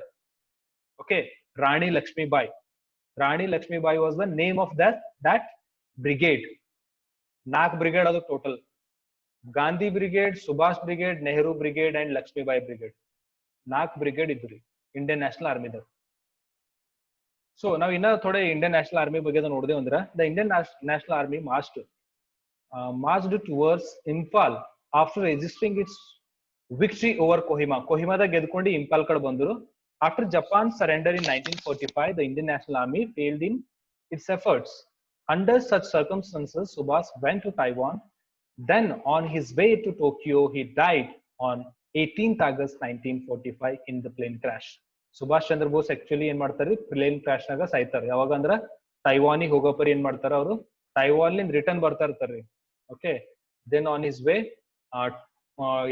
Okay, Rani Lakshmibai. Rani Lakshmibai was the name of that brigade. 4 brigade ಅದು total. Gandhi brigade, Subhash brigade, Nehru brigade and Lakshmibai brigade. 4 brigade ಇದ್ರಿ ಇಂಡಿಯನ್ ನ್ಯಾಷನಲ್ ಆರ್ಮಿದಾಗ. ಸೊ ನಾವ್ ಇನ್ನ ಥೋಡೆ ಇಂಡಿಯನ್ ನ್ಯಾಷನಲ್ ಆರ್ಮಿ ಬಗ್ಗೆ ನೋಡಿದೇವ್ ಅಂದ್ರ, the Indian national army marched towards Imphal after registering its victory over Kohima. ಕೊಹಿಮಾದಾಗ ಗೆದ್ಕೊಂಡು ಇಂಫಾಲ್ ಕಡೆ ಬಂದ್ರು. After Japan surrender in 1945, the Indian National Army failed in its efforts. Under such circumstances, Subhas went to Taiwan. Then on his way to Tokyo, he died on 18th August 1945 in the plane crash. Subhash Chandra Bose actually ಏನ್ ಮಾಡ್ತಾರೆ, plane crash ನಾಗ ಸಾಯ್ತಾರೆ. ಯಾವಾಗ ಅಂದ್ರ ತೈವಾನಿಗೆ ಹೋಗೋಪರಿ ಏನ್ ಮಾಡ್ತಾರ ಅವರು, Taiwan return ಬರ್ತಾ ಇರ್ತಾರ್ರಿ. Okay, then on his way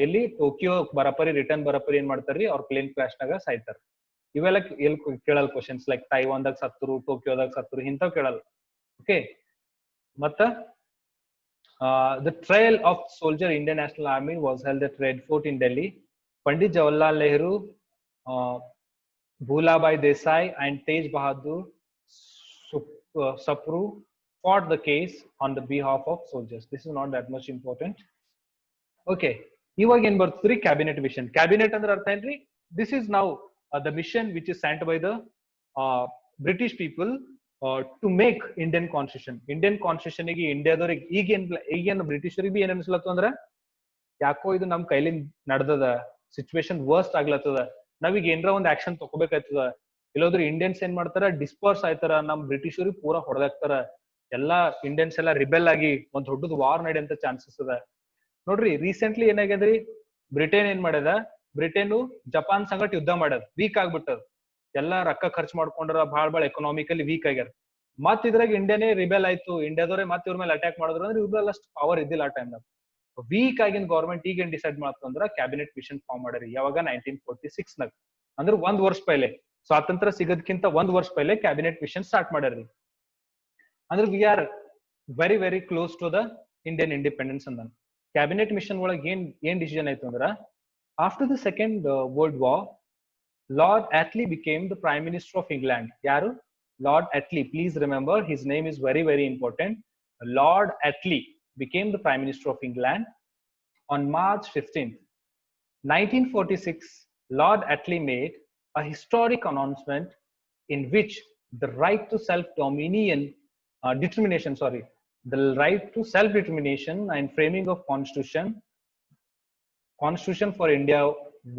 ಎಲ್ಲಿ ಟೋಕಿಯೋ ಬರಪರಿ ರಿಟರ್ನ್ ಬರಪರಿ ಏನ್ ಮಾಡ್ತಾರ್ರಿ, ಅವ್ರ ಪ್ಲೇನ್ ಕ್ರಾಶ್ ನಾಗ ಸಾಯ್ತಾರ. ಇವೆಲ್ಲ ಎಲ್ಲಿ ಕೇಳಲ್ ಕ್ವಶನ್ಸ್, ಲೈಕ್ ತೈವಾನ್ದಾಗ ಸತ್ತರು, ಟೋಕಿಯೋದಾಗ ಸತ್ತರು, ಇಂಥವ್ ಕೇಳಲ್ಲ. ಓಕೆ, ಮತ್ತ the trial of soldier Indian National Army was held at Red Fort in Delhi. Pandit Jawaharlal Nehru, Bhulabhai Desai and Tej Bahadur Sapru fought the case on the behalf of soldiers. This is not that much important. Okay, ಇವಾಗ ಏನ್ ಬರ್ತದ್ರಿ, cabinet mission. Cabinet ಅಂದ್ರೆ ಅರ್ಥ ಏನ್ರಿ, this is now the mission which is sent by the British people to make Indian constitution. Indian constitution ಗೆ ಇಂಡಿಯಾದವ್ರಿಗೆ ಈಗೇನ್ ಬ್ರಿಟಿಷರಿಗೆ ಏನ್ ಅನ್ಸ್ಲತ್ತು ಅಂದ್ರ, ಯಾಕೋ ಇದು ನಮ್ ಕೈಲಿ ನಡ್ದದ, ಸಿಚುವೇಶನ್ ವರ್ಸ್ಟ್ ಆಗ್ಲತ್ತದ, ನಾವೀಗ ಏನ್ರ ಒಂದ್ ಆಕ್ಷನ್ ತಗೋಬೇಕಾಯ್ತದ. ಇಲ್ಲೋದ್ರ ಇಂಡಿಯನ್ಸ್ ಏನ್ ಮಾಡ್ತಾರ, ಡಿಸ್ಪರ್ಸ್ ಆಯ್ತಾರ, ನಮ್ ಬ್ರಿಟಿಷರಿಗೆ ಪೂರಾ ಹೊಡೆದಾಕ್ತಾರ, ಎಲ್ಲಾ ಇಂಡಿಯನ್ಸ್ ಎಲ್ಲಾ ರಿಬೆಲ್ ಆಗಿ ಒಂದ್ ದೊಡ್ಡದ್ ವಾರ್ ನಡೆಯಂತ ಚಾನ್ಸಸ್ ಅದ. ನೋಡ್ರಿ ರೀಸೆಂಟ್ಲಿ ಏನಾಗ್ಯದ್ರಿ, ಬ್ರಿಟೇನ್ ಏನ್ ಮಾಡ್ಯದ, ಬ್ರಿಟೇನು ಜಪಾನ್ ಸಂಗಟ ಯುದ್ಧ ಮಾಡ್ಯದ, ವೀಕ್ ಆಗ್ಬಿಟ್ಟದ, ಎಲ್ಲಾ ರೊಕ್ಕ ಖರ್ಚು ಮಾಡ್ಕೊಂಡ್ರ, ಭಾಳ ಎಕನಾಮಿಕಲಿ ವೀಕ್ ಆಗ್ಯಾರ. ಮತ್ ಇದ್ರಾಗ ಇಂಡಿಯಾನೇ ರಿಬೆಲ್ ಆಯ್ತು, ಇಂಡಿಯಾದವ್ರೆ ಮತ್ ಇವ್ರ ಮೇಲೆ ಅಟ್ಯಾಕ್ ಮಾಡಿದ್ರು ಅಂದ್ರೆ ಇವ್ರಲ್ಲಿ ಅಷ್ಟು ಪವರ್ ಇದ್ದಿಲ್ಲ ಆ ಟೈಮ್ ನಾಗ. ವೀಕ್ ಆಗಿನ ಗೌರ್ಮೆಂಟ್ ಈಗ ಏನ್ ಡಿಸೈಡ್ ಮಾಡ್ತಂದ್ರ ಕ್ಯಾಬಿನೆಟ್ ಮಿಷನ್ ಫಾರ್ಮ್ ಮಾಡ್ಯಾರಿ. ಯಾವಾಗ 1946 ನಾಗ, ಅಂದ್ರೆ 1 ವರ್ಷ ಪೈಲೆ, ಸ್ವಾತಂತ್ರ್ಯ ಸಿಗೋದಕ್ಕಿಂತ 1 ವರ್ಷ ಪೈಲೆ ಕ್ಯಾಬಿನೆಟ್ ಮಿಷನ್ ಸ್ಟಾರ್ಟ್ ಮಾಡ್ಯಾರಿ. ಅಂದ್ರೆ we are very very close to the Indian independence ಅಂದ. ಕ್ಯಾಬಿನೆಟ್ ಮಿಷನ್ ಒಳಗೆ ಏನ್ ಡಿಸಿಷನ್ ಆಯ್ತು ಅಂದ್ರ, after the second world war Lord Attlee became the Prime Minister of England. Yaru? Lord Attlee. Please remember his name is very, very important. Lord Attlee became the Prime Minister of England on March 15th. 1946, Lord Attlee made a historic announcement in which the right to self-dominion, the right to self-determination and framing of constitution for India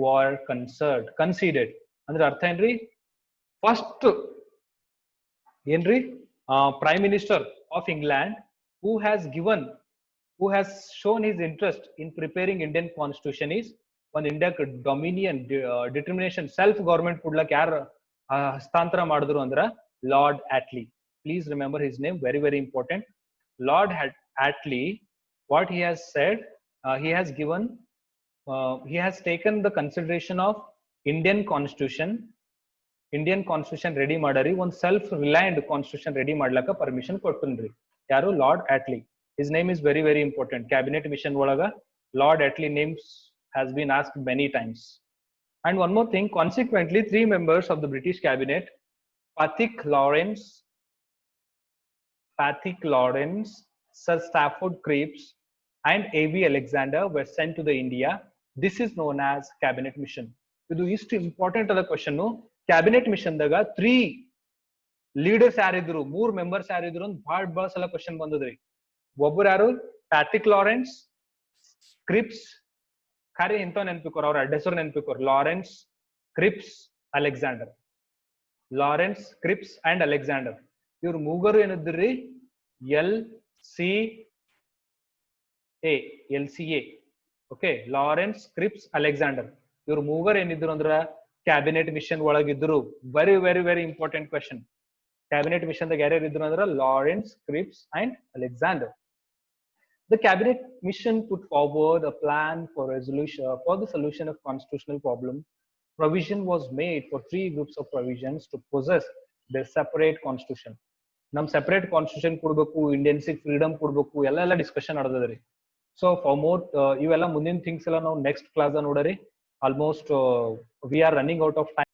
were conceded. Andre ಅರ್ಥ ಏನ್ರಿ? First ಏನ್ರಿ Prime Minister of England who has shown his interest in preparing Indian constitution is one India dominion determination self government ಕೊಡ್ಲಕ್ ಯಾರು ಹಸ್ತಾಂತರ ಮಾಡಿದ್ರು ಅಂದ್ರ Lord Attlee. Please remember his name, very, very important. Lord Attlee, what he has said, he has taken the consideration of Indian constitution ready madari, one self reliant constitution ready madlaka permission ಕೊಟ್ಟನ್ರಿ. ಯಾರು? Lord Attlee. His name is very, very important. Cabinet mission ಒಳಗ Lord Attlee names has been asked many times. And one more thing, consequently 3 members of the British cabinet, Patrick Lawrence, Sir Stafford Cripps and A.V. Alexander were sent to the India. This is known as cabinet mission. ಇದು ಇಷ್ಟು important ಆದ question. Cabinet mission ದಾಗ 3 leaders ಯಾರಿದ್ರು, 3 members ಯಾರಿದ್ರು ಅಂತ ಬಹಳ ಸಲ question ಬಂದದ್ರಿ. ಒಬ್ಬರು ಯಾರು? ಪ್ಯಾಟ್ರಿಕ್ ಲಾರೆನ್ಸ್, ಕ್ರಿಪ್ಸ್, ಖರೆ ಇಂಥ ನೆನ್ಪಿಕೋರ್, ಅವ್ರ ಹೆಸರು ನೆನ್ಪಿಕೋರ್, Lawrence, Cripps, Alexander. Lawrence, Cripps and Alexander ಇವ್ರು ಮೂಗರು ಏನಿದ್ರಿ? LCA. Okay, Lawrence, Cripps, Alexander ಇವ್ರು ಮೂಗರ್ ಏನಿದ್ರು ಅಂದ್ರ ಕ್ಯಾಬಿನೆಟ್ ಮಿಷನ್ ಒಳಗಿದ್ರು. Very, very, very important question. Cabinet mission ದಾಗ ಯಾರ್ಯಾರು ಇದ್ರು ಅಂದ್ರ Lawrence, Cripps and Alexander. The cabinet mission put forward a plan for the solution of constitutional problem. Provision was made for 3 groups of provisions to possess their separate constitution. Nam separate constitution ಕೊಡಬೇಕು, ಇಂಡಿಯನ್ಸಿಗೆ freedom ಕೊಡಬೇಕು, ಎಲ್ಲ discussion ನಡೆದದ್ರಿ. So for more ಇವೆಲ್ಲ ಮುಂದಿನ things ಎಲ್ಲ ನಾವು next class ನೋಡರಿ. Almost we are running out of time.